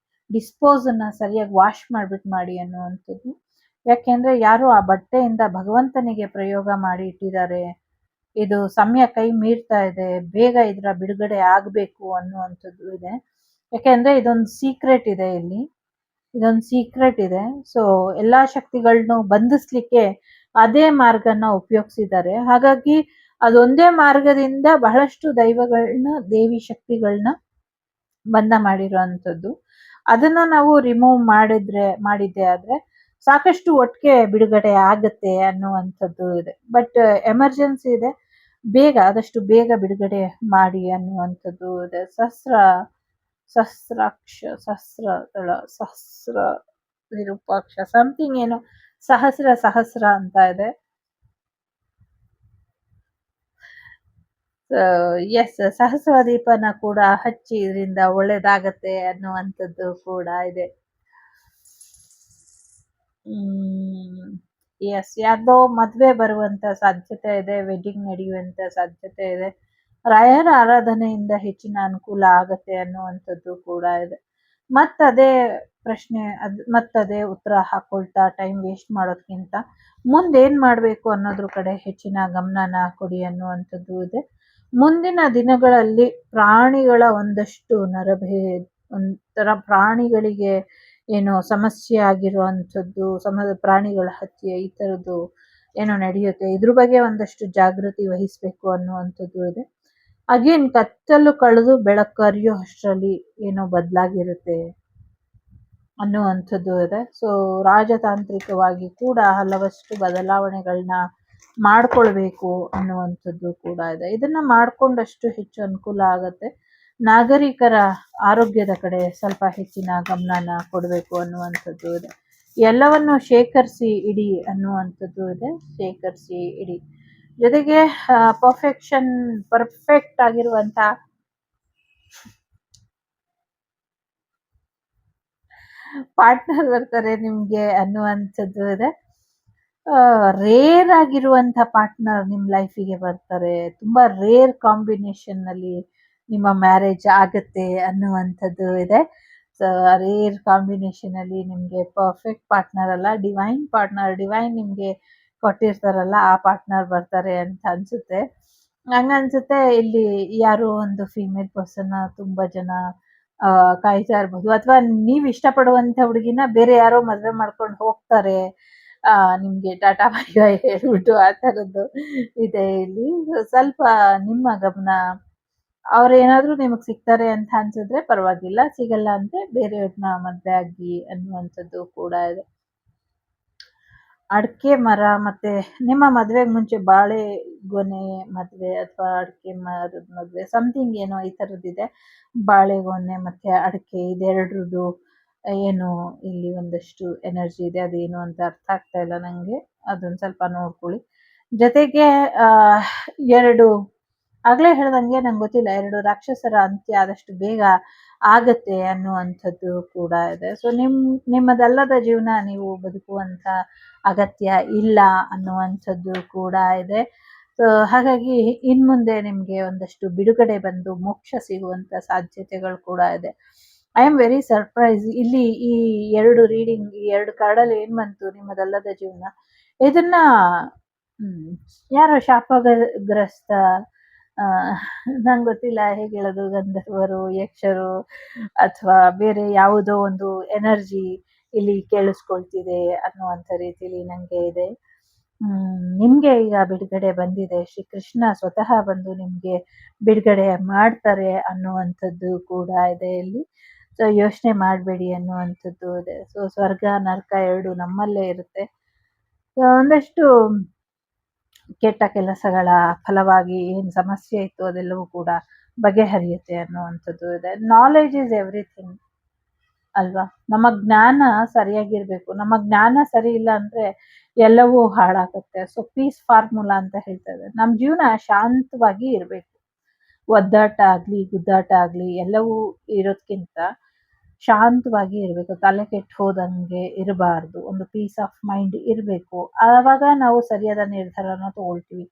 S1: ಡಿಸ್ಪೋಸನ್ನ ಸರಿಯಾಗಿ ವಾಶ್ ಮಾಡ್ಬಿಟ್ಟು ಮಾಡಿ ಅನ್ನುವಂಥದ್ದು. ಯಾಕೆಂದ್ರೆ ಯಾರು ಆ ಬಟ್ಟೆಯಿಂದ ಭಗವಂತನಿಗೆ ಪ್ರಯೋಗ ಮಾಡಿ ಇಟ್ಟಿದ್ದಾರೆ, ಇದು ಸಮಯ ಕೈ ಮೀರ್ತಾ ಇದೆ, ಬೇಗ ಇದರ ಬಿಡುಗಡೆ ಆಗಬೇಕು ಅನ್ನುವಂಥದ್ದು ಇದೆ. ಯಾಕೆಂದ್ರೆ ಇದೊಂದು ಸೀಕ್ರೆಟ್ ಇದೆ ಇಲ್ಲಿ, ಇದೊಂದು ಸೀಕ್ರೆಟ್ ಇದೆ. ಸೊ ಎಲ್ಲಾ ಶಕ್ತಿಗಳನ್ನೂ ಬಂಧಿಸ್ಲಿಕ್ಕೆ ಅದೇ ಮಾರ್ಗನ ಉಪಯೋಗಿಸಿದ್ದಾರೆ. ಹಾಗಾಗಿ ಅದೊಂದೇ ಮಾರ್ಗದಿಂದ ಬಹಳಷ್ಟು ದೈವಗಳನ್ನ, ದೇವಿ ಶಕ್ತಿಗಳನ್ನ ಬಂಧ ಮಾಡಿರುವಂಥದ್ದು. ಅದನ್ನ ನಾವು ರಿಮೂವ್ ಮಾಡಿದ್ದೆ ಆದ್ರೆ ಸಾಕಷ್ಟು ಒಟ್ಟಿಗೆ ಬಿಡುಗಡೆ ಆಗತ್ತೆ ಅನ್ನುವಂಥದ್ದು ಇದೆ. ಬಟ್ ಎಮರ್ಜೆನ್ಸಿ ಇದೆ, ಬೇಗ ಆದಷ್ಟು ಬೇಗ ಬಿಡುಗಡೆ ಮಾಡಿ ಅನ್ನುವಂಥದ್ದು ಇದೆ. ಸಹಸ್ರ ವಿರೂಪಾಕ್ಷ ಸಮಥಿಂಗ್ ಏನೋ ಸಹಸ್ರ ಅಂತ ಇದೆ. ಎಸ್, ಸಹಸ್ರ ದೀಪನ ಕೂಡ ಹಚ್ಚಿ ಇದರಿಂದ ಒಳ್ಳೇದಾಗತ್ತೆ ಅನ್ನುವಂಥದ್ದು ಕೂಡ ಇದೆ. ಎಸ್, ಯಾರ್ದೋ ಮದ್ವೆ ಬರುವಂತ ಸಾಧ್ಯತೆ ಇದೆ, ವೆಡ್ಡಿಂಗ್ ನಡೆಯುವಂತ ಸಾಧ್ಯತೆ ಇದೆ. ರಾಯರ ಆರಾಧನೆಯಿಂದ ಹೆಚ್ಚಿನ ಅನುಕೂಲ ಆಗತ್ತೆ ಅನ್ನುವಂಥದ್ದು ಕೂಡ ಇದೆ. ಮತ್ತದೇ ಪ್ರಶ್ನೆ, ಮತ್ತದೇ ಉತ್ತರ ಹಾಕೊಳ್ತಾ ಟೈಮ್ ವೇಸ್ಟ್ ಮಾಡೋದ್ಕಿಂತ ಮುಂದೇನ್ ಮಾಡ್ಬೇಕು ಅನ್ನೋದ್ರ ಕಡೆ ಹೆಚ್ಚಿನ ಗಮನನ ಕೊಡಿ ಅನ್ನುವಂಥದ್ದು ಇದೆ. ಮುಂದಿನ ದಿನಗಳಲ್ಲಿ ಪ್ರಾಣಿಗಳ ಒಂದಷ್ಟು ಒಂಥರ ಪ್ರಾಣಿಗಳಿಗೆ ಏನೋ ಸಮಸ್ಯೆ ಆಗಿರುವಂಥದ್ದು, ಪ್ರಾಣಿಗಳ ಹತ್ಯೆ ಈ ಥರದ್ದು ಏನೋ ನಡೆಯುತ್ತೆ, ಇದ್ರ ಬಗ್ಗೆ ಒಂದಷ್ಟು ಜಾಗೃತಿ ವಹಿಸ್ಬೇಕು ಅನ್ನುವಂಥದ್ದು ಇದೆ. ಅಗೇನ್ ಕತ್ತಲು ಕಳೆದು ಬೆಳಕರಿಯೋ ಅಷ್ಟರಲ್ಲಿ ಏನೋ ಬದಲಾಗಿರುತ್ತೆ ಅನ್ನುವಂಥದ್ದು ಇದೆ. ಸೊ ರಾಜತಾಂತ್ರಿಕವಾಗಿ ಕೂಡ ಹಲವಷ್ಟು ಬದಲಾವಣೆಗಳನ್ನ ಮಾಡ್ಕೊಳ್ಬೇಕು ಅನ್ನುವಂಥದ್ದು ಕೂಡ ಇದೆ. ಇದನ್ನ ಮಾಡ್ಕೊಂಡಷ್ಟು ಹೆಚ್ಚು ಅನುಕೂಲ ಆಗತ್ತೆ. ನಾಗರಿಕರ ಆರೋಗ್ಯದ ಕಡೆ ಸ್ವಲ್ಪ ಹೆಚ್ಚಿನ ಗಮನನ ಕೊಡಬೇಕು ಅನ್ನುವಂಥದ್ದು ಇದೆ. ಎಲ್ಲವನ್ನು ಶೇಖರಿಸಿ ಇಡಿ ಅನ್ನುವಂಥದ್ದು ಇದೆ. ಶೇಖರಿಸಿ ಇಡಿ. ಜೊತೆಗೆ ಪರ್ಫೆಕ್ಟ್ ಆಗಿರುವಂತ ಪಾರ್ಟ್ನರ್ ಬರ್ತಾರೆ ನಿಮ್ಗೆ ಅನ್ನುವಂಥದ್ದು ಇದೆ. ರೇರ್ ಆಗಿರುವಂತ ಪಾರ್ಟ್ನರ್ ನಿಮ್ ಲೈಫಿಗೆ ಬರ್ತಾರೆ. ತುಂಬಾ ರೇರ್ ಕಾಂಬಿನೇಷನ್ ನಲ್ಲಿ ನಿಮ್ಮ ಮ್ಯಾರೇಜ್ ಆಗತ್ತೆ ಅನ್ನುವಂಥದ್ದು ಇದೆ. ಸೊ ರೇರ್ ಕಾಂಬಿನೇಷನ್ ಅಲ್ಲಿ ನಿಮ್ಗೆ ಪರ್ಫೆಕ್ಟ್ ಪಾರ್ಟ್ನರ್ ಅಲ್ಲ, ಡಿವೈನ್ ಪಾರ್ಟ್ನರ್, ಡಿವೈನ್ ನಿಮ್ಗೆ ಕೊಟ್ಟಿರ್ತಾರಲ್ಲ ಆ ಪಾರ್ಟ್ನರ್ ಬರ್ತಾರೆ ಅಂತ ಅನ್ಸುತ್ತೆ. ಹಂಗನ್ಸುತ್ತೆ ಇಲ್ಲಿ ಯಾರೋ ಒಂದು ಫೀಮೇಲ್ ಪರ್ಸನ್ ತುಂಬಾ ಜನ ಕಾಯ್ತಾ ಇರ್ಬೋದು, ಅಥವಾ ನೀವ್ ಇಷ್ಟಪಡುವಂತ ಹುಡುಗಿನ ಬೇರೆ ಯಾರೋ ಮದ್ವೆ ಮಾಡ್ಕೊಂಡು ಹೋಗ್ತಾರೆ, ನಿಮ್ಗೆ ಟಾಟಾ ಬೈ ಬೈ ಹೇಳ್ಬಿಟ್ಟು ಆ ಥರದ್ದು ಇದೆ ಇಲ್ಲಿ. ಸ್ವಲ್ಪ ನಿಮ್ಮ ಗಮನ, ಅವ್ರೇನಾದ್ರೂ ನಿಮಗ್ ಸಿಗ್ತಾರೆ ಅಂತ ಅನ್ಸಿದ್ರೆ ಪರವಾಗಿಲ್ಲ, ಸಿಗಲ್ಲ ಅಂದ್ರೆ ಬೇರೆಯವ್ರನ್ನ ಮದ್ವೆ ಆಗಿ ಅನ್ನುವಂಥದ್ದು ಕೂಡ ಇದೆ. ಅಡಿಕೆ ಮರ ಮತ್ತೆ ನಿಮ್ಮ ಮದ್ವೆಗೆ ಮುಂಚೆ ಬಾಳೆ ಗೊನೆ ಮದ್ವೆ ಅಥವಾ ಅಡಿಕೆ ಮರದ ಮದ್ವೆ ಸಮಥಿಂಗ್ ಏನೋ ಈ ಥರದ್ದಿದೆ. ಬಾಳೆಗೊನೆ ಮತ್ತೆ ಅಡಿಕೆ ಇದೆರಡ್ರದ್ದು ಏನು ಇಲ್ಲಿ ಒಂದಷ್ಟು ಎನರ್ಜಿ ಇದೆ, ಅದೇನು ಅಂತ ಅರ್ಥ ಆಗ್ತಾ ಇಲ್ಲ ನಂಗೆ, ಅದೊಂದು ಸ್ವಲ್ಪ ನೋಡ್ಕೊಳ್ಳಿ. ಜೊತೆಗೆ ಎರಡು ಆಗ್ಲೇ ಹೇಳ್ದಂಗೆ ನಂಗೆ ಗೊತ್ತಿಲ್ಲ, 2 ರಾಕ್ಷಸರ ಅಂತ್ಯ ಆದಷ್ಟು ಬೇಗ ಆಗತ್ತೆ ಅನ್ನುವಂಥದ್ದು ಕೂಡ ಇದೆ. ಸೊ ನಿಮ್ಮದಲ್ಲದ ಜೀವನ ನೀವು ಬದುಕುವಂತ ಅಗತ್ಯ ಇಲ್ಲ ಅನ್ನುವಂಥದ್ದು ಕೂಡ ಇದೆ. ಸೊ ಹಾಗಾಗಿ ಇನ್ಮುಂದೆ ನಿಮ್ಗೆ ಒಂದಷ್ಟು ಬಿಡುಗಡೆ ಬಂದು ಮೋಕ್ಷ ಸಿಗುವಂತ ಸಾಧ್ಯತೆಗಳು ಕೂಡ ಇದೆ. I am very surprise. ಇಲ್ಲಿ ಈ 2 ರೀಡಿಂಗ್, ಈ 2 ಕಾರ್ಡಲ್ಲಿ ಏನ್ ಬಂತು, ನಿಮ್ಮದಲ್ಲದ ಜೀವನ, ಇದನ್ನ ಯಾರೋ ಶಾಪಗ್ರಸ್ತ, ನಂಗೆ ಗೊತ್ತಿಲ್ಲ ಹೇಗೆ ಹೇಳೋದು, ಗಂಧರ್ವರು, ಯಕ್ಷರು ಅಥವಾ ಬೇರೆ ಯಾವುದೋ ಒಂದು ಎನರ್ಜಿ ಇಲ್ಲಿ ಕೇಳಿಸ್ಕೊಳ್ತಿದೆ ಅನ್ನುವಂಥ ರೀತಿಲಿ ನಂಗೆ ಇದೆ. ನಿಮ್ಗೆ ಈಗ ಬಿಡುಗಡೆ ಬಂದಿದೆ, ಶ್ರೀಕೃಷ್ಣ ಸ್ವತಃ ಬಂದು ನಿಮ್ಗೆ ಬಿಡುಗಡೆ ಮಾಡ್ತಾರೆ ಅನ್ನುವಂಥದ್ದು ಕೂಡ ಇದೆ ಇಲ್ಲಿ. ಸೊ ಯೋಚನೆ ಮಾಡಬೇಡಿ ಅನ್ನುವಂಥದ್ದು ಇದೆ. ಸೊ ಸ್ವರ್ಗ ನರಕ 2 ನಮ್ಮಲ್ಲೇ ಇರುತ್ತೆ. ಒಂದಷ್ಟು ಕೆಟ್ಟ ಕೆಲಸಗಳ ಫಲವಾಗಿ ಏನು ಸಮಸ್ಯೆ ಇತ್ತು ಅದೆಲ್ಲವೂ ಕೂಡ ಬಗೆಹರಿಯುತ್ತೆ ಅನ್ನುವಂಥದ್ದು ಇದೆ. ನಾಲೆಡ್ಜ್ ಈಸ್ ಎವ್ರಿಥಿಂಗ್ ಅಲ್ವಾ? ನಮ್ಮ ಜ್ಞಾನ ಸರಿಯಾಗಿರ್ಬೇಕು. ನಮ್ಮ ಜ್ಞಾನ ಸರಿ ಇಲ್ಲ ಅಂದ್ರೆ ಎಲ್ಲವೂ ಹಾಳಾಗುತ್ತೆ. ಸೊ ಪೀಸ್ ಫಾರ್ಮುಲಾ ಅಂತ ಹೇಳ್ತಾ ಇದ್ದಾರೆ. ನಮ್ಮ ಜೀವನ ಶಾಂತವಾಗಿ ಇರಬೇಕು. ಒದ್ದಾಟ ಆಗ್ಲಿ ಗುದ್ದಾಟ ಆಗ್ಲಿ ಎಲ್ಲವೂ ಇರೋದ್ಕಿಂತ ಶಾಂತವಾಗಿ ಇರಬೇಕು. ತಲೆ ಕೆಟ್ಟು ಹೋದಂಗೆ ಇರಬಾರ್ದು. ಒಂದು ಪೀಸ್ ಆಫ್ ಮೈಂಡ್ ಇರಬೇಕು. ಆವಾಗ ನಾವು ಸರಿಯಾದ ನಿರ್ಧಾರನ ತಗೊಳ್ತೀವಿ.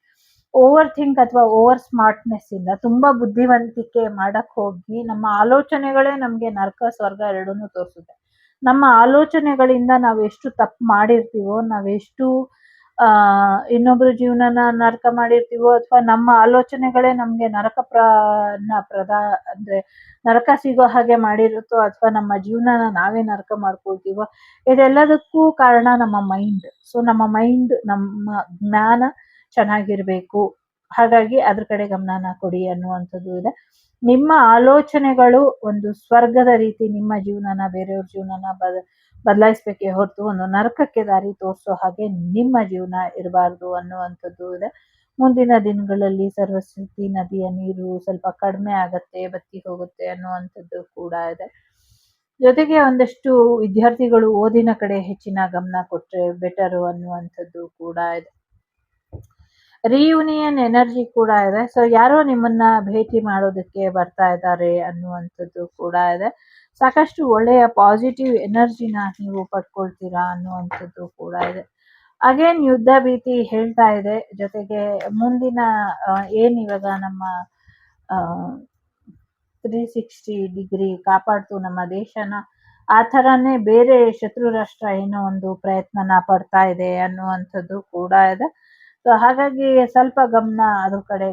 S1: ಓವರ್ ಥಿಂಕ್ ಅಥವಾ ಓವರ್ ಸ್ಮಾರ್ಟ್ನೆಸ್ ಇಂದ ತುಂಬಾ ಬುದ್ಧಿವಂತಿಕೆ ಮಾಡಕ್ ಹೋಗಿ ನಮ್ಮ ಆಲೋಚನೆಗಳೇ ನಮ್ಗೆ ನರಕ ಸ್ವರ್ಗ ಎರಡನ್ನೂ ತೋರಿಸುತ್ತೆ. ನಮ್ಮ ಆಲೋಚನೆಗಳಿಂದ ನಾವು ಎಷ್ಟು ತಪ್ಪು ಮಾಡಿರ್ತೀವೋ, ನಾವೆಷ್ಟು ಇನ್ನೊಬ್ರ ಜೀವನನ ನರಕ ಮಾಡಿರ್ತೀವೋ, ಅಥವಾ ನಮ್ಮ ಆಲೋಚನೆಗಳೇ ನಮ್ಗೆ ನರಕ ಅಂದ್ರೆ ನರಕ ಸಿಗೋ ಹಾಗೆ ಮಾಡಿರುತ್ತೋ, ಅಥವಾ ನಮ್ಮ ಜೀವನನ ನಾವೇ ನರಕ ಮಾಡ್ಕೊಳ್ತೀವೋ, ಇದೆಲ್ಲದಕ್ಕೂ ಕಾರಣ ನಮ್ಮ ಮೈಂಡ್. ಸೊ ನಮ್ಮ ಮೈಂಡ್, ನಮ್ಮ ಜ್ಞಾನ ಚೆನ್ನಾಗಿರ್ಬೇಕು. ಹಾಗಾಗಿ ಅದ್ರ ಕಡೆ ಗಮನನ ಕೊಡಿ ಅನ್ನುವಂಥದ್ದು ಇದೆ. ನಿಮ್ಮ ಆಲೋಚನೆಗಳು ಒಂದು ಸ್ವರ್ಗದ ರೀತಿ ನಿಮ್ಮ ಜೀವನನ, ಬೇರೆಯವ್ರ ಜೀವನನ ಬದಲಾಯಿಸ್ಬೇಕೇ ಹೊರತು ಒಂದು ನರಕಕ್ಕೆ ದಾರಿ ತೋರಿಸೋ ಹಾಗೆ ನಿಮ್ಮ ಜೀವನ ಇರಬಾರ್ದು ಅನ್ನುವಂಥದ್ದು ಇದೆ. ಮುಂದಿನ ದಿನಗಳಲ್ಲಿ ಸರಸ್ವತಿ ನದಿಯ ನೀರು ಸ್ವಲ್ಪ ಕಡಿಮೆ ಆಗತ್ತೆ, ಬತ್ತಿ ಹೋಗುತ್ತೆ ಅನ್ನುವಂಥದ್ದು ಕೂಡ ಇದೆ. ಜೊತೆಗೆ ಒಂದಷ್ಟು ವಿದ್ಯಾರ್ಥಿಗಳು ಓದಿನ ಕಡೆ ಹೆಚ್ಚಿನ ಗಮನ ಕೊಟ್ರೆ ಬೆಟರು ಅನ್ನುವಂಥದ್ದು ಕೂಡ ಇದೆ. ರಿಯೂನಿಯನ್ ಎನರ್ಜಿ ಕೂಡ ಇದೆ. ಸೊ ಯಾರೋ ನಿಮ್ಮನ್ನ ಭೇಟಿ ಮಾಡೋದಕ್ಕೆ ಬರ್ತಾ ಇದ್ದಾರೆ ಅನ್ನುವಂಥದ್ದು ಕೂಡ ಇದೆ. ಸಾಕಷ್ಟು ಒಳ್ಳೆಯ ಪಾಸಿಟಿವ್ ಎನರ್ಜಿನ ನೀವು ಪಡ್ಕೊಳ್ತೀರಾ ಅನ್ನುವಂಥದ್ದು ಕೂಡ ಇದೆ. ಅಗೇನ್ ಯುದ್ಧ ಭೀತಿ ಹೇಳ್ತಾ ಇದೆ. ಜೊತೆಗೆ ಮುಂದಿನ ಏನ್ ಇವಾಗ ನಮ್ಮ 360 ಡಿಗ್ರಿ ಕಾಪಾಡ್ತು ನಮ್ಮ ದೇಶನ, ಆ ಥರನೇ ಬೇರೆ ಶತ್ರು ರಾಷ್ಟ್ರ ಏನೋ ಒಂದು ಪ್ರಯತ್ನನ ಪಡ್ತಾ ಇದೆ ಅನ್ನುವಂಥದ್ದು ಕೂಡ ಇದೆ. ಸೊ ಹಾಗಾಗಿ ಸ್ವಲ್ಪ ಗಮನ ಅದ್ರ ಕಡೆ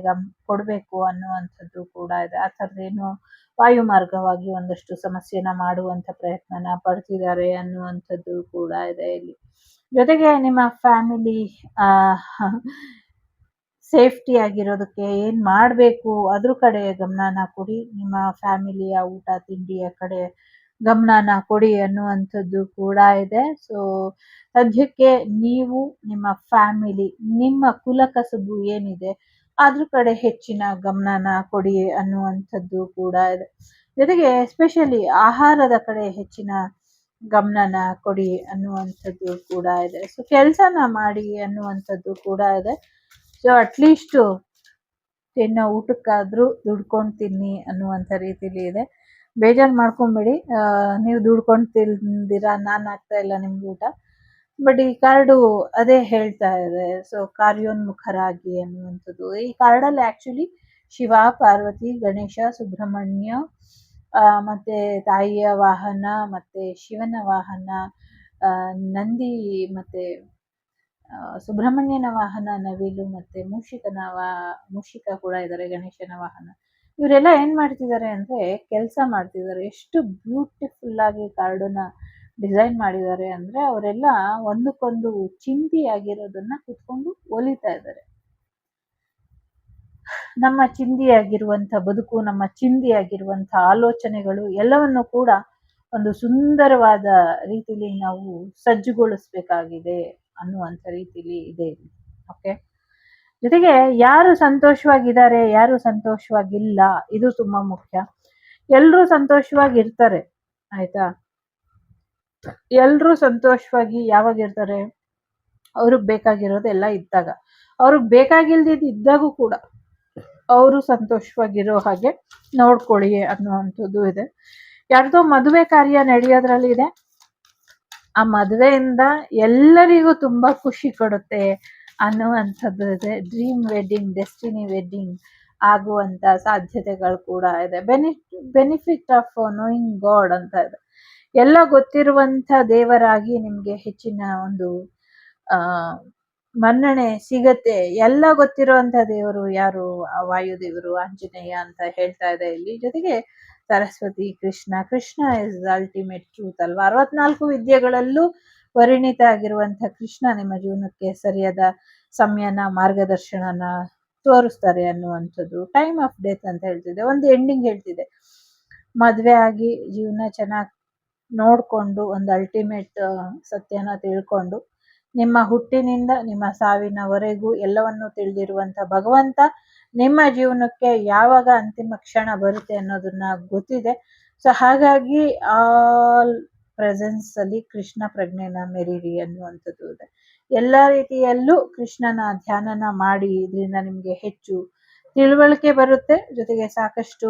S1: ಕೊಡಬೇಕು ಅನ್ನುವಂಥದ್ದು ಕೂಡ ಇದೆ. ಆ ಥರದ್ದೇನು ವಾಯು ಮಾರ್ಗವಾಗಿ ಒಂದಷ್ಟು ಸಮಸ್ಯೆನ ಮಾಡುವಂಥ ಪ್ರಯತ್ನನ ಪಡ್ತಿದ್ದಾರೆ ಅನ್ನುವಂಥದ್ದು ಕೂಡ ಇದೆ ಇಲ್ಲಿ. ಜೊತೆಗೆ ನಿಮ್ಮ ಫ್ಯಾಮಿಲಿ ಸೇಫ್ಟಿ ಆಗಿರೋದಕ್ಕೆ ಏನ್ ಮಾಡಬೇಕು ಅದ್ರ ಕಡೆ ಗಮನನ ಕೊಡಿ. ನಿಮ್ಮ ಫ್ಯಾಮಿಲಿಯ ಊಟ ತಿಂಡಿಯ ಕಡೆ ಗಮನನ ಕೊಡಿ ಅನ್ನುವಂಥದ್ದು ಕೂಡ ಇದೆ. ಸೊ ಸದ್ಯಕ್ಕೆ ನೀವು ನಿಮ್ಮ ಫ್ಯಾಮಿಲಿ, ನಿಮ್ಮ ಕುಲಕಸಬು ಏನಿದೆ ಅದ್ರ ಕಡೆ ಹೆಚ್ಚಿನ ಗಮನನ ಕೊಡಿ ಅನ್ನುವಂಥದ್ದು ಕೂಡ ಇದೆ. ಜೊತೆಗೆ ಎಸ್ಪೆಷಲಿ ಆಹಾರದ ಕಡೆ ಹೆಚ್ಚಿನ ಗಮನನ ಕೊಡಿ ಅನ್ನುವಂಥದ್ದು ಕೂಡ ಇದೆ. ಸೊ ಕೆಲಸನ ಮಾಡಿ ಅನ್ನುವಂಥದ್ದು ಕೂಡ ಇದೆ. ಸೊ ಅಟ್ಲೀಸ್ಟು ತಿನ್ನೋ ಊಟಕ್ಕಾದ್ರೂ ದುಡ್ಕೊಂಡು ತಿನ್ನಿ ಅನ್ನುವಂಥ ರೀತಿಲಿ ಇದೆ. ಬೇಜಾರು ಮಾಡ್ಕೊಂಬೇಡಿ, ನೀವು ದುಡ್ಕೊಂಡು ತಿಂದಿರಾ, ನಾನು ಆಗ್ತಾ ಇಲ್ಲ ನಿಮ್ಗೆ ಊಟ. ಬಟ್ ಈ ಕಾರ್ಡು ಅದೇ ಹೇಳ್ತಾ ಇದೆ. ಸೊ ಕಾರ್ಯೋನ್ಮುಖರಾಗಿ ಅನ್ನುವಂಥದ್ದು. ಈ ಕಾರ್ಡಲ್ಲಿ ಆ್ಯಕ್ಚುಲಿ ಶಿವ, ಪಾರ್ವತಿ, ಗಣೇಶ, ಸುಬ್ರಹ್ಮಣ್ಯ, ಮತ್ತೆ ತಾಯಿಯ ವಾಹನ, ಮತ್ತೆ ಶಿವನ ವಾಹನ ನಂದಿ, ಮತ್ತೆ ಸುಬ್ರಹ್ಮಣ್ಯನ ವಾಹನ ನವಿಲು, ಮತ್ತೆ ಮೂಷಿಕ ಕೂಡ ಇದ್ದಾರೆ ಗಣೇಶನ ವಾಹನ. ಇವರೆಲ್ಲ ಏನ್ ಮಾಡ್ತಿದ್ದಾರೆ ಅಂದ್ರೆ ಕೆಲಸ ಮಾಡ್ತಿದ್ದಾರೆ. ಎಷ್ಟು ಬ್ಯೂಟಿಫುಲ್ ಆಗಿ ಕಾರ್ಡನ್ನ ಡಿಸೈನ್ ಮಾಡಿದ್ದಾರೆ ಅಂದ್ರೆ ಅವರೆಲ್ಲ ಒಂದಕ್ಕೊಂದು ಚಿಂದಿ ಆಗಿರೋದನ್ನ ಕುತ್ಕೊಂಡು ಒಲಿತಾ ಇದ್ದಾರೆ. ನಮ್ಮ ಚಿಂದಿಯಾಗಿರುವಂಥ ಬದುಕು, ನಮ್ಮ ಚಿಂದಿಯಾಗಿರುವಂಥ ಆಲೋಚನೆಗಳು ಎಲ್ಲವನ್ನು ಕೂಡ ಒಂದು ಸುಂದರವಾದ ರೀತಿಲಿ ನಾವು ಸಜ್ಜುಗೊಳಿಸ್ಬೇಕಾಗಿದೆ ಅನ್ನುವಂಥ ರೀತಿಲಿ ಇದೆ. ಓಕೆ, ಜೊತೆಗೆ ಯಾರು ಸಂತೋಷವಾಗಿದ್ದಾರೆ, ಯಾರು ಸಂತೋಷವಾಗಿಲ್ಲ, ಇದು ತುಂಬಾ ಮುಖ್ಯ. ಎಲ್ರೂ ಸಂತೋಷವಾಗಿರ್ತಾರೆ, ಆಯ್ತಾ? ಎಲ್ರೂ ಸಂತೋಷವಾಗಿ ಯಾವಾಗಿರ್ತಾರೆ? ಅವ್ರಿಗೆ ಬೇಕಾಗಿರೋದು ಎಲ್ಲ ಇದ್ದಾಗ. ಅವ್ರಿಗೆ ಬೇಕಾಗಿಲ್ದಿದ್ದಾಗೂ ಕೂಡ ಅವರು ಸಂತೋಷವಾಗಿರೋ ಹಾಗೆ ನೋಡ್ಕೊಳ್ಳಿ ಅನ್ನುವಂಥದ್ದು ಇದೆ. ಯಾರ್ದೋ ಮದುವೆ ಕಾರ್ಯ ನಡೆಯೋದ್ರಲ್ಲಿ ಇದೆ. ಆ ಮದುವೆಯಿಂದ ಎಲ್ಲರಿಗೂ ತುಂಬಾ ಖುಷಿ ಕೊಡುತ್ತೆ ಅನ್ನುವಂಥದ್ದು ಇದೆ. ಡ್ರೀಮ್ ವೆಡ್ಡಿಂಗ್, ಡೆಸ್ಟಿನಿ ವೆಡ್ಡಿಂಗ್ ಆಗುವಂತ ಸಾಧ್ಯತೆಗಳು ಕೂಡ ಇದೆ. ಬೆನಿಫಿಟ್ ಆಫ್ ನೋಯಿಂಗ್ ಗಾಡ್ ಅಂತ ಇದೆ. ಎಲ್ಲ ಗೊತ್ತಿರುವಂಥ ದೇವರಾಗಿ ನಿಮ್ಗೆ ಹೆಚ್ಚಿನ ಒಂದು ಮನ್ನಣೆ ಸಿಗತ್ತೆ. ಎಲ್ಲ ಗೊತ್ತಿರುವಂತ ದೇವರು ಯಾರು? ವಾಯುದೇವರು, ಆಂಜನೇಯ ಅಂತ ಹೇಳ್ತಾ ಇದೆ ಇಲ್ಲಿ. ಜೊತೆಗೆ Saraswati, Krishna is ultimate truth ಅಲ್ವಾ? 64 ವಿದ್ಯೆಗಳಲ್ಲೂ ಪರಿಣಿತ ಆಗಿರುವಂತ ಕೃಷ್ಣ ನಿಮ್ಮ ಜೀವನಕ್ಕೆ ಸರಿಯಾದ ಸಮಯನ, ಮಾರ್ಗದರ್ಶನನ ತೋರಿಸ್ತಾರೆ ಅನ್ನುವಂಥದ್ದು. ಟೈಮ್ ಆಫ್ ಡೆತ್ ಅಂತ ಹೇಳ್ತಿದೆ, ಒಂದು ಎಂಡಿಂಗ್ ಹೇಳ್ತಿದೆ. ಮದ್ವೆ ಆಗಿ ಜೀವನ ಚೆನ್ನಾಗಿ ನೋಡ್ಕೊಂಡು ಒಂದು ಅಲ್ಟಿಮೇಟ್ ಸತ್ಯನ ತಿಳ್ಕೊಂಡು ನಿಮ್ಮ ಹುಟ್ಟಿನಿಂದ ನಿಮ್ಮ ಸಾವಿನವರೆಗೂ ಎಲ್ಲವನ್ನು ತಿಳಿದಿರುವಂತ ಭಗವಂತ ನಿಮ್ಮ ಜೀವನಕ್ಕೆ ಯಾವಾಗ ಅಂತಿಮ ಕ್ಷಣ ಬರುತ್ತೆ ಅನ್ನೋದನ್ನ ಗೊತ್ತಿದೆ. ಸೊ ಹಾಗಾಗಿ ಆಲ್ ಪ್ರೆಸೆನ್ಸ್ ಅಲ್ಲಿ ಕೃಷ್ಣ ಪ್ರಜ್ಞೆನ ಮೆರೀರಿ ಅನ್ನುವಂಥದ್ದು ಇದೆ. ಎಲ್ಲ ರೀತಿಯಲ್ಲೂ ಕೃಷ್ಣನ ಧ್ಯಾನನ ಮಾಡಿ, ಇದರಿಂದ ನಿಮ್ಗೆ ಹೆಚ್ಚು ತಿಳುವಳಿಕೆ ಬರುತ್ತೆ, ಜೊತೆಗೆ ಸಾಕಷ್ಟು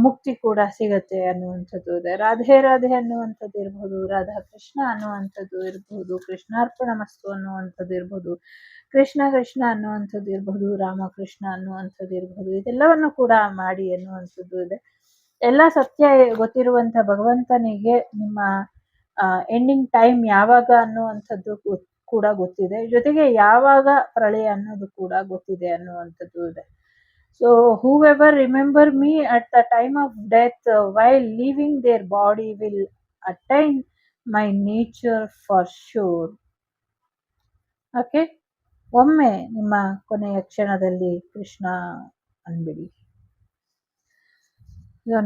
S1: ಮುಕ್ತಿ ಕೂಡ ಸಿಗತ್ತೆ ಅನ್ನುವಂಥದ್ದು ಇದೆ. ರಾಧೆ ರಾಧೆ ಅನ್ನುವಂಥದ್ದು ಇರ್ಬೋದು, ರಾಧಾ ಕೃಷ್ಣ ಅನ್ನುವಂಥದ್ದು ಇರ್ಬೋದು, ಕೃಷ್ಣಾರ್ಪಣ ಮಸ್ತು ಅನ್ನುವಂಥದ್ದು ಇರ್ಬೋದು, ಕೃಷ್ಣ ಕೃಷ್ಣ ಅನ್ನುವಂಥದ್ದು ಇರ್ಬೋದು, ರಾಮಕೃಷ್ಣ ಅನ್ನುವಂಥದ್ದು ಇರ್ಬೋದು, ಇದೆಲ್ಲವನ್ನು ಕೂಡ ಮಾಡಿ ಅನ್ನುವಂಥದ್ದು ಇದೆ. ಎಲ್ಲ ಸತ್ಯ ಗೊತ್ತಿರುವಂತ ಭಗವಂತನಿಗೆ ನಿಮ್ಮ ಎಂಡಿಂಗ್ ಟೈಮ್ ಯಾವಾಗ ಅನ್ನುವಂಥದ್ದು ಕೂಡ ಗೊತ್ತಿದೆ, ಜೊತೆಗೆ ಯಾವಾಗ ಪ್ರಳಯ ಅನ್ನೋದು ಕೂಡ ಗೊತ್ತಿದೆ ಅನ್ನುವಂಥದ್ದು ಇದೆ. So whoever remember me at the time of death while leaving their body will attain my nature for sure. Okay, ಒಮ್ಮೆ ನಿಮ್ಮ ಕೊನೆಯ ಕ್ಷಣದಲ್ಲಿ ಕೃಷ್ಣ ಅನ್ಬಿಡಿ.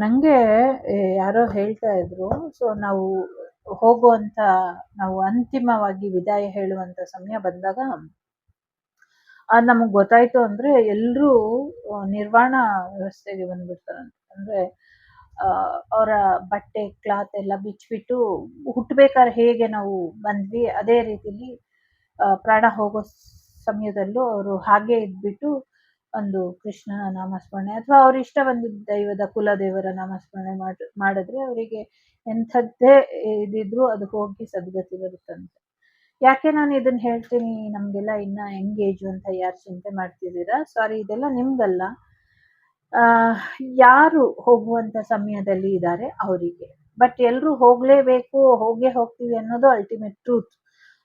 S1: ನಂಗೆ ಯಾರೋ ಹೇಳ್ತಾ ಇದ್ರು, ಸೊ ನಾವು ನಾವು ಅಂತಿಮವಾಗಿ ವಿದಾಯ ಹೇಳುವಂತ ಸಮಯ ಬಂದಾಗ ಅದು ನಮಗ್ ಗೊತ್ತಾಯ್ತು ಅಂದ್ರೆ ಎಲ್ರೂ ನಿರ್ವಾಣ ವ್ಯವಸ್ಥೆಗೆ ಬಂದ್ಬಿಡ್ತಾರಂತೆ. ಅಂದ್ರೆ ಅವರ ಬಟ್ಟೆ ಕ್ಲಾತ್ ಎಲ್ಲ ಬಿಚ್ಬಿಟ್ಟು, ಹುಟ್ಟಬೇಕಾದ್ರೆ ಹೇಗೆ ನಾವು ಬಂದ್ವಿ ಅದೇ ರೀತಿಲಿ ಪ್ರಾಣ ಹೋಗೋ ಸಮಯದಲ್ಲೂ ಅವರು ಹಾಗೆ ಇದ್ಬಿಟ್ಟು ಒಂದು ಕೃಷ್ಣನ ನಾಮಸ್ಮರಣೆ ಅಥವಾ ಅವ್ರ ಇಷ್ಟ ಬಂದಿದ್ದ ದೈವದ ಕುಲದೇವರ ನಾಮಸ್ಮರಣೆ ಮಾಡಿದ್ರೆ ಅವರಿಗೆ ಎಂಥದ್ದೇ ಇದಿದ್ರು ಅದು ಹೋಗಿ ಸದ್ಗತಿ ಬರುತ್ತಂತೆ. ಯಾಕೆ ನಾನು ಇದನ್ನ ಹೇಳ್ತೀನಿ, ನಮ್ಗೆಲ್ಲ ಇನ್ನ ಎಂಗೇಜ್ ಅಂತ ಯಾರು ಚಿಂತೆ ಮಾಡ್ತಿದ್ದೀರಾ, ಸಾರಿ, ಇದೆಲ್ಲ ನಿಮ್ಗಲ್ಲ. ಯಾರು ಹೋಗುವಂತ ಸಮಯದಲ್ಲಿ ಇದ್ದಾರೆ ಅವರಿಗೆ. ಬಟ್ ಎಲ್ರು ಹೋಗ್ಲೇಬೇಕು, ಹೋಗ್ತೀವಿ ಅನ್ನೋದು ಅಲ್ಟಿಮೇಟ್ ಟ್ರೂತ್.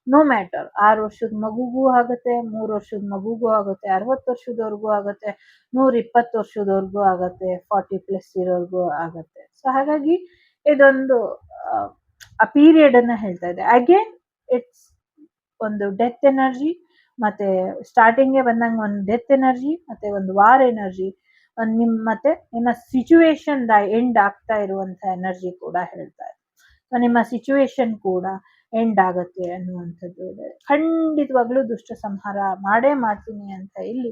S1: ನೋ ಮ್ಯಾಟರ್, 6 ವರ್ಷದ ಮಗುಗೂ ಆಗತ್ತೆ, 3 ವರ್ಷದ ಮಗುಗೂ ಆಗತ್ತೆ, 60 ವರ್ಷದವರೆಗೂ ಆಗತ್ತೆ, 120 ವರ್ಷದವರೆಗೂ ಆಗತ್ತೆ, 40+ ಇರೋರ್ಗೂ ಆಗತ್ತೆ. ಸೊ ಹಾಗಾಗಿ ಇದೊಂದು ಆ ಪೀರಿಯಡ್ ಅನ್ನ ಹೇಳ್ತಾ ಇದೆ. ಅಗೇನ್ ಇಟ್ಸ್ ಒಂದು ಡೆತ್ ಎನರ್ಜಿ, ಮತ್ತೆ ಸ್ಟಾರ್ಟಿಂಗ್ಗೆ ಬಂದಂಗೆ ಒಂದು ಡೆತ್ ಎನರ್ಜಿ, ಮತ್ತೆ ಒಂದು ವಾರ್ ಎನರ್ಜಿ, ಮತ್ತೆ ನಿಮ್ಮ ಸಿಚುವೇಶನ್ ಎಂಡ್ ಆಗ್ತಾ ಇರುವಂತ ಎನರ್ಜಿ ಕೂಡ ಹೇಳ್ತಾ ಇದೆ. ಸೊ ನಿಮ್ಮ ಸಿಚುವೇಶನ್ ಕೂಡ ಎಂಡ್ ಆಗತ್ತೆ ಅನ್ನುವಂಥದ್ದು ಇದೆ. ಖಂಡಿತವಾಗ್ಲೂ ದುಷ್ಟ ಸಂಹಾರ ಮಾಡೇ ಮಾಡ್ತೀನಿ ಅಂತ ಇಲ್ಲಿ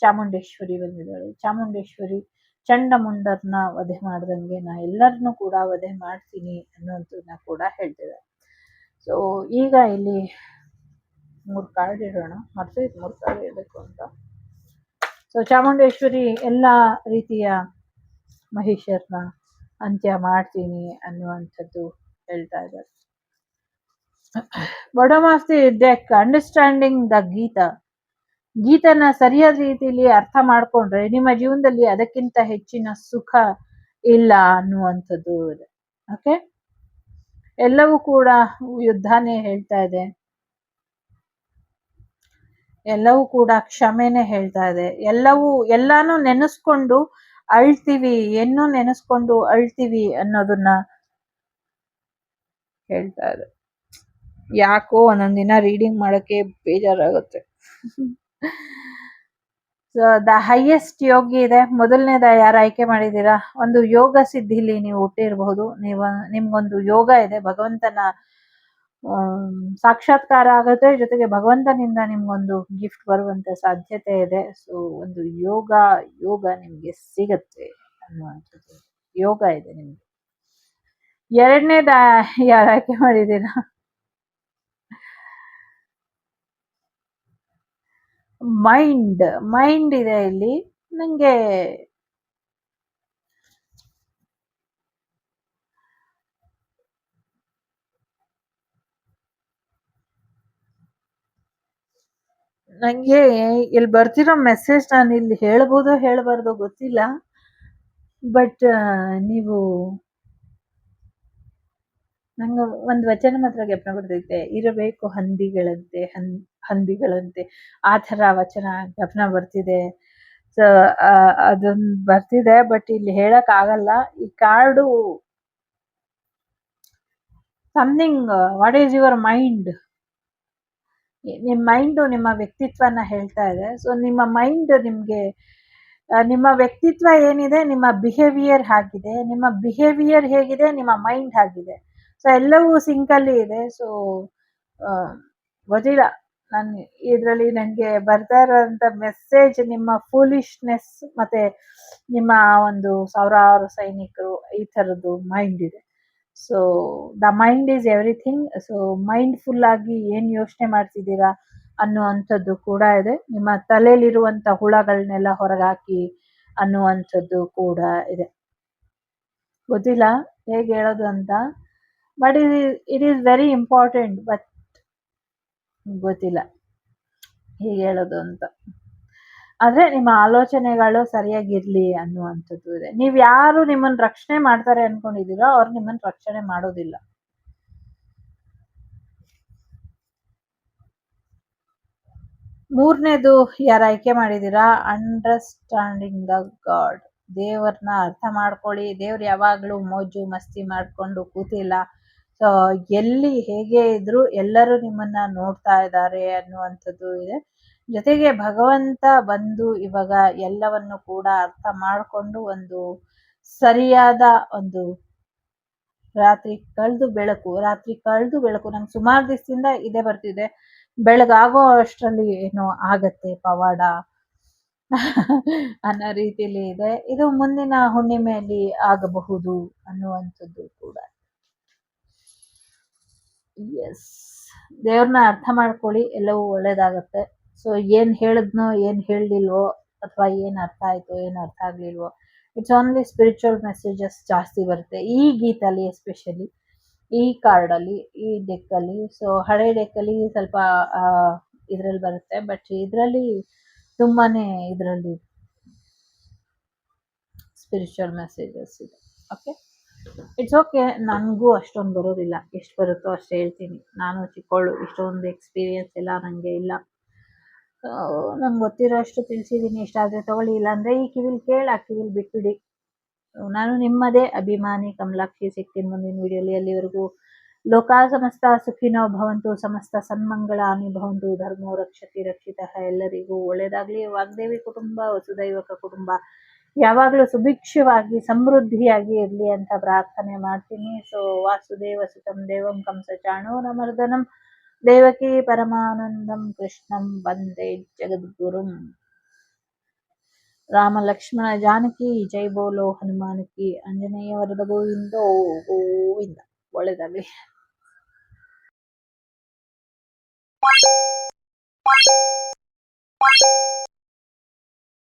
S1: ಚಾಮುಂಡೇಶ್ವರಿ ಬಂದಿದ್ದಾಳೆ. ಚಾಮುಂಡೇಶ್ವರಿ ಚಂಡಮುಂಡರ್ನ ವಧೆ ಮಾಡ್ದಂಗೆ ನಾ ಎಲ್ಲರನ್ನೂ ಕೂಡ ವಧೆ ಮಾಡ್ತೀನಿ ಅನ್ನುವಂಥದ್ದನ್ನ ಕೂಡ ಹೇಳ್ತಿದ್ದಾರೆ. ಸೊ ಈಗ ಇಲ್ಲಿ 3 ಕಾರ್ಡ್ ಇಡೋಣ, ಮತ್ತೆ 3 ಕಾರ್ಡ್ ಇರಬೇಕು ಅಂತ. ಸೊ ಚಾಮುಂಡೇಶ್ವರಿ ಎಲ್ಲ ರೀತಿಯ ಮಹಿಷರನ್ನ ಅಂತ್ಯ ಮಾಡ್ತೀನಿ ಅನ್ನುವಂಥದ್ದು ಹೇಳ್ತಾ ಇದ್ದಾರೆ. Bottom of the deck, understanding the ಗೀತನ ಸರಿಯಾದ ರೀತಿಯಲ್ಲಿ ಅರ್ಥ ಮಾಡ್ಕೊಂಡ್ರೆ ನಿಮ್ಮ ಜೀವನದಲ್ಲಿ ಅದಕ್ಕಿಂತ ಹೆಚ್ಚಿನ ಸುಖ ಇಲ್ಲ ಅನ್ನುವಂಥದ್ದು ಇದೆ. ಓಕೆ, ಎಲ್ಲವೂ ಕೂಡ ಯುದ್ಧನೇ ಹೇಳ್ತಾ ಇದೆ, ಎಲ್ಲವೂ ಕೂಡ ಕ್ಷಮೆನೆ ಹೇಳ್ತಾ ಇದೆ. ಎಲ್ಲಾನು ನೆನೆಸ್ಕೊಂಡು ಅಳ್ತೀವಿ, ಏನೋ ನೆನೆಸ್ಕೊಂಡು ಅಳ್ತೀವಿ ಅನ್ನೋದನ್ನ ಹೇಳ್ತಾ ಇದೆ. ಯಾಕೋ ಒಂದೊಂದಿನ ರೀಡಿಂಗ್ ಮಾಡಕ್ಕೆ ಬೇಜಾರಾಗುತ್ತೆ. ಸೊ ದ ಹೈಯೆಸ್ಟ್ ಯೋಗಿ ಇದೆ. ಮೊದಲನೇದ ಯಾರು ಆಯ್ಕೆ ಮಾಡಿದೀರಾ? ಒಂದು ಯೋಗ ಸಿದ್ಧಿಲಿ ನೀವು ಹುಟ್ಟಿರಬಹುದು, ನಿಮ್ಗೊಂದು ಯೋಗ ಇದೆ, ಭಗವಂತನ ಸಾಕ್ಷಾತ್ಕಾರ ಆಗುತ್ತೆ, ಜೊತೆಗೆ ಭಗವಂತನಿಂದ ನಿಮ್ಗೊಂದು ಗಿಫ್ಟ್ ಬರುವಂತ ಸಾಧ್ಯತೆ ಇದೆ. ಸೊ ಒಂದು ಯೋಗ ನಿಮ್ಗೆ ಸಿಗತ್ತೆ ಅನ್ನುವಂಥದ್ದು ಯೋಗ ಇದೆ ನಿಮ್ಗೆ. ಎರಡನೇದ ಯಾರು ಆಯ್ಕೆ ಮಾಡಿದೀರಾ? ಮೈಂಡ್ ಇದೆ ಇಲ್ಲಿ. ನಂಗೆ ಇಲ್ಲಿ ಬರ್ತಿರೋ ಮೆಸೇಜ್ ನಾನು ಇಲ್ಲಿ ಹೇಳ್ಬೋದೋ ಹೇಳ್ಬಾರ್ದೋ ಗೊತ್ತಿಲ್ಲ, ಬಟ್ ನೀವು ನಂಗೆ ಒಂದು ವಚನ ಮಾತ್ರ ಜ್ಞಾಪನ ಬರ್ತೈತೆ, ಇರಬೇಕು ಹಂದಿಗಳಂತೆ ಆ ಥರ ವಚನ ಜ್ಞಾಪನ ಬರ್ತಿದೆ. ಸೊ ಅದೊಂದು ಬರ್ತಿದೆ, ಬಟ್ ಇಲ್ಲಿ ಹೇಳಕ್ ಆಗಲ್ಲ. ಈ card something, what is your mind, ನಿಮ್ಮ ಮೈಂಡು ನಿಮ್ಮ ವ್ಯಕ್ತಿತ್ವನ ಹೇಳ್ತಾ ಇದೆ. ಸೊ ನಿಮ್ಮ ಮೈಂಡ್ ನಿಮ್ಗೆ, ನಿಮ್ಮ ವ್ಯಕ್ತಿತ್ವ ಏನಿದೆ, ನಿಮ್ಮ ಬಿಹೇವಿಯರ್ ಹಾಗಿದೆ, ನಿಮ್ಮ ಬಿಹೇವಿಯರ್ ಹೇಗಿದೆ, ನಿಮ್ಮ ಮೈಂಡ್ ಹಾಗಿದೆ. ಸೊ ಎಲ್ಲವೂ ಸಿಂಕಲ್ಲಿ ಇದೆ. ಸೊ ಗೊತ್ತಿಲ್ಲ. ನಾನು ಇದರಲ್ಲಿ ನನಗೆ ಬರ್ತಾ ಇರೋಂಥ ಮೆಸೇಜ್ ನಿಮ್ಮ ಫೂಲಿಶ್ನೆಸ್ ಮತ್ತೆ ನಿಮ್ಮ ಒಂದು ಸಾವಿರಾರು ಸೈನಿಕರು ಈ ಥರದ್ದು ಮೈಂಡ್ ಇದೆ. So the mind is everything. So mindful ಆಗಿ ಏನು ಯೋಚನೆ ಮಾಡ್ತಿದ್ದೀರಾ ಅನ್ನುವಂಥದ್ದು ಕೂಡ ಇದೆ. ನಿಮ್ಮ ತಲೆಯಲ್ಲಿರುವಂಥ ಹುಳಗಳನ್ನೆಲ್ಲ ಹೊರಗಾಕಿ ಅನ್ನುವಂಥದ್ದು ಕೂಡ ಇದೆ. ಗೊತ್ತಿಲ್ಲ ಹೇಗೆ ಹೇಳೋದು ಅಂತ. But it is very important. But ಗೊತ್ತಿಲ್ಲ ಹೀಗೆ ಹೇಳೋದು ಅಂತ. ಆದ್ರೆ ನಿಮ್ಮ ಆಲೋಚನೆಗಳು ಸರಿಯಾಗಿರ್ಲಿ ಅನ್ನುವಂಥದ್ದು ಇದೆ. ನೀವ್ ಯಾರು ನಿಮ್ಮನ್ನ ರಕ್ಷಣೆ ಮಾಡ್ತಾರೆ ಅನ್ಕೊಂಡಿದೀರೋ ಅವ್ರು ನಿಮ್ಮನ್ನ ರಕ್ಷಣೆ ಮಾಡೋದಿಲ್ಲ. ಮೂರನೇದು ಯಾರು ಆಯ್ಕೆ ಮಾಡಿದೀರಾ, ಅಂಡರ್ಸ್ಟ್ಯಾಂಡಿಂಗ್ ದ ಗಾಡ್. ದೇವ್ರನ್ನ ಅರ್ಥ ಮಾಡ್ಕೊಳ್ಳಿ. ದೇವ್ರು ಯಾವಾಗ್ಲೂ ಮೋಜು ಮಸ್ತಿ ಮಾಡ್ಕೊಂಡು ಕೂತಿಲ್ಲ. ಸೊ ಎಲ್ಲಿ ಹೇಗೆ ಇದ್ರು ಎಲ್ಲರೂ ನಿಮ್ಮನ್ನ ನೋಡ್ತಾ ಇದ್ದಾರೆ ಅನ್ನುವಂಥದ್ದು ಇದೆ. ಜೊತೆಗೆ ಭಗವಂತ ಬಂದು ಇವಾಗ ಎಲ್ಲವನ್ನು ಕೂಡ ಅರ್ಥ ಮಾಡಿಕೊಂಡು ಒಂದು ಸರಿಯಾದ ಒಂದು ರಾತ್ರಿ ಕಳೆದು ಬೆಳಕು ನಂಗೆ ಸುಮಾರು ದಿವಸದಿಂದ ಇದೇ ಬರ್ತಿದೆ. ಬೆಳಗಾಗೋ ಅಷ್ಟರಲ್ಲಿ ಏನೋ ಆಗತ್ತೆ ಪವಾಡ ಅನ್ನೋ ರೀತಿಲಿ ಇದೆ. ಇದು ಮುಂದಿನ ಹುಣ್ಣಿಮೆಯಲ್ಲಿ ಆಗಬಹುದು ಅನ್ನುವಂಥದ್ದು ಕೂಡ. ಎಸ್, ದೇವ್ರನ್ನ ಅರ್ಥ ಮಾಡ್ಕೊಳ್ಳಿ, ಎಲ್ಲವೂ ಒಳ್ಳೇದಾಗತ್ತೆ. ಸೊ ಏನ್ ಹೇಳಿದ್ನೋ ಏನ್ ಹೇಳಲಿಲ್ವೋ ಅಥವಾ ಏನ್ ಅರ್ಥ ಆಯ್ತೋ ಏನ್ ಅರ್ಥ ಆಗ್ಲಿಲ್ವೋ, ಇಟ್ಸ್ ಓನ್ಲಿ ಸ್ಪಿರಿಚುವಲ್ ಮೆಸೇಜಸ್ ಜಾಸ್ತಿ ಬರುತ್ತೆ ಈ ಗೀತಲ್ಲಿ, ಎಸ್ಪೆಷಲಿ ಈ ಕಾರ್ಡಲ್ಲಿ, ಈ ಡೆಕ್ಕಲ್ಲಿ. ಸೊ ಹಳೆ ಡೆಕ್ಕಲ್ಲಿ ಸ್ವಲ್ಪ ಇದ್ರಲ್ಲಿ ಬರುತ್ತೆ, ಬಟ್ ಇದರಲ್ಲಿ ತುಂಬಾನೇ ಇದರಲ್ಲಿ ಸ್ಪಿರಿಚುವಲ್ ಮೆಸೇಜಸ್ ಇದೆ. Okay, it's okay. ನನಗೂ ಅಷ್ಟೊಂದು ಬರೋದಿಲ್ಲ, ಎಷ್ಟು ಬರುತ್ತೋ ಅಷ್ಟು ಹೇಳ್ತೀನಿ. ನಾನು ಚಿಕ್ಕವಳು, ಇಷ್ಟೊಂದು ಎಕ್ಸ್ಪೀರಿಯನ್ಸ್ ಎಲ್ಲ ನನಗೆ ಇಲ್ಲ. ನಂಗೆ ಗೊತ್ತಿರೋ ಅಷ್ಟು ತಿಳಿಸಿದ್ದೀನಿ. ಇಷ್ಟ ಆದರೆ ತಗೊಳ್ಳಿ, ಇಲ್ಲಾಂದರೆ ಈ ಕಿವಿಲ್ ಕೇಳಿ ಆ ಕಿವಿಲ್ ಬಿಟ್ಬಿಡಿ. ನಾನು ನಿಮ್ಮದೇ ಅಭಿಮಾನಿ ಕಮಲಾಕ್ಷಿ. ಸಿಗ್ತೀನಿ ಮುಂದಿನ ವಿಡಿಯೋಲಿ. ಅಲ್ಲಿವರೆಗೂ ಲೋಕಾ ಸಮಸ್ತ ಸುಖಿನೋ ಭವಂತು, ಸಮಸ್ತ ಸನ್ಮಂಗಳಾನಿ ಭವಂತು, ಧರ್ಮೋ ರಕ್ಷತಿ ರಕ್ಷಿತಃ. ಎಲ್ಲರಿಗೂ ಒಳ್ಳೆಯದಾಗಲಿ. ವಾಗ್ದೇವಿ ಕುಟುಂಬ, ವಸುದೈವಕ ಕುಟುಂಬ ಯಾವಾಗಲೂ ಸುಭಿಕ್ಷವಾಗಿ ಸಮೃದ್ಧಿಯಾಗಿ ಇರಲಿ ಅಂತ ಪ್ರಾರ್ಥನೆ ಮಾಡ್ತೀನಿ. ಸೊ ವಾಸುದೇವ ಸುತಂ ದೇವಂ ಕಂಸ ಚಾಣೂರಮರ್ದನಂ ದೇವಕಿ ಪರಮಾನಂದಂ ಕೃಷ್ಣಂ ವಂದೇ ಜಗದ್ಗುರುಂ. ರಾಮ ಲಕ್ಷ್ಮಣ ಜಾನಕಿ ಜೈ ಬೋಲೋ ಹನುಮಾನ್ ಕಿ. ಆಂಜನೇಯ ವರದ ಗೋವಿಂದೋ ಗೋವಿಂದ. ಒಳ್ಳೆಯದಾಗಲಿ.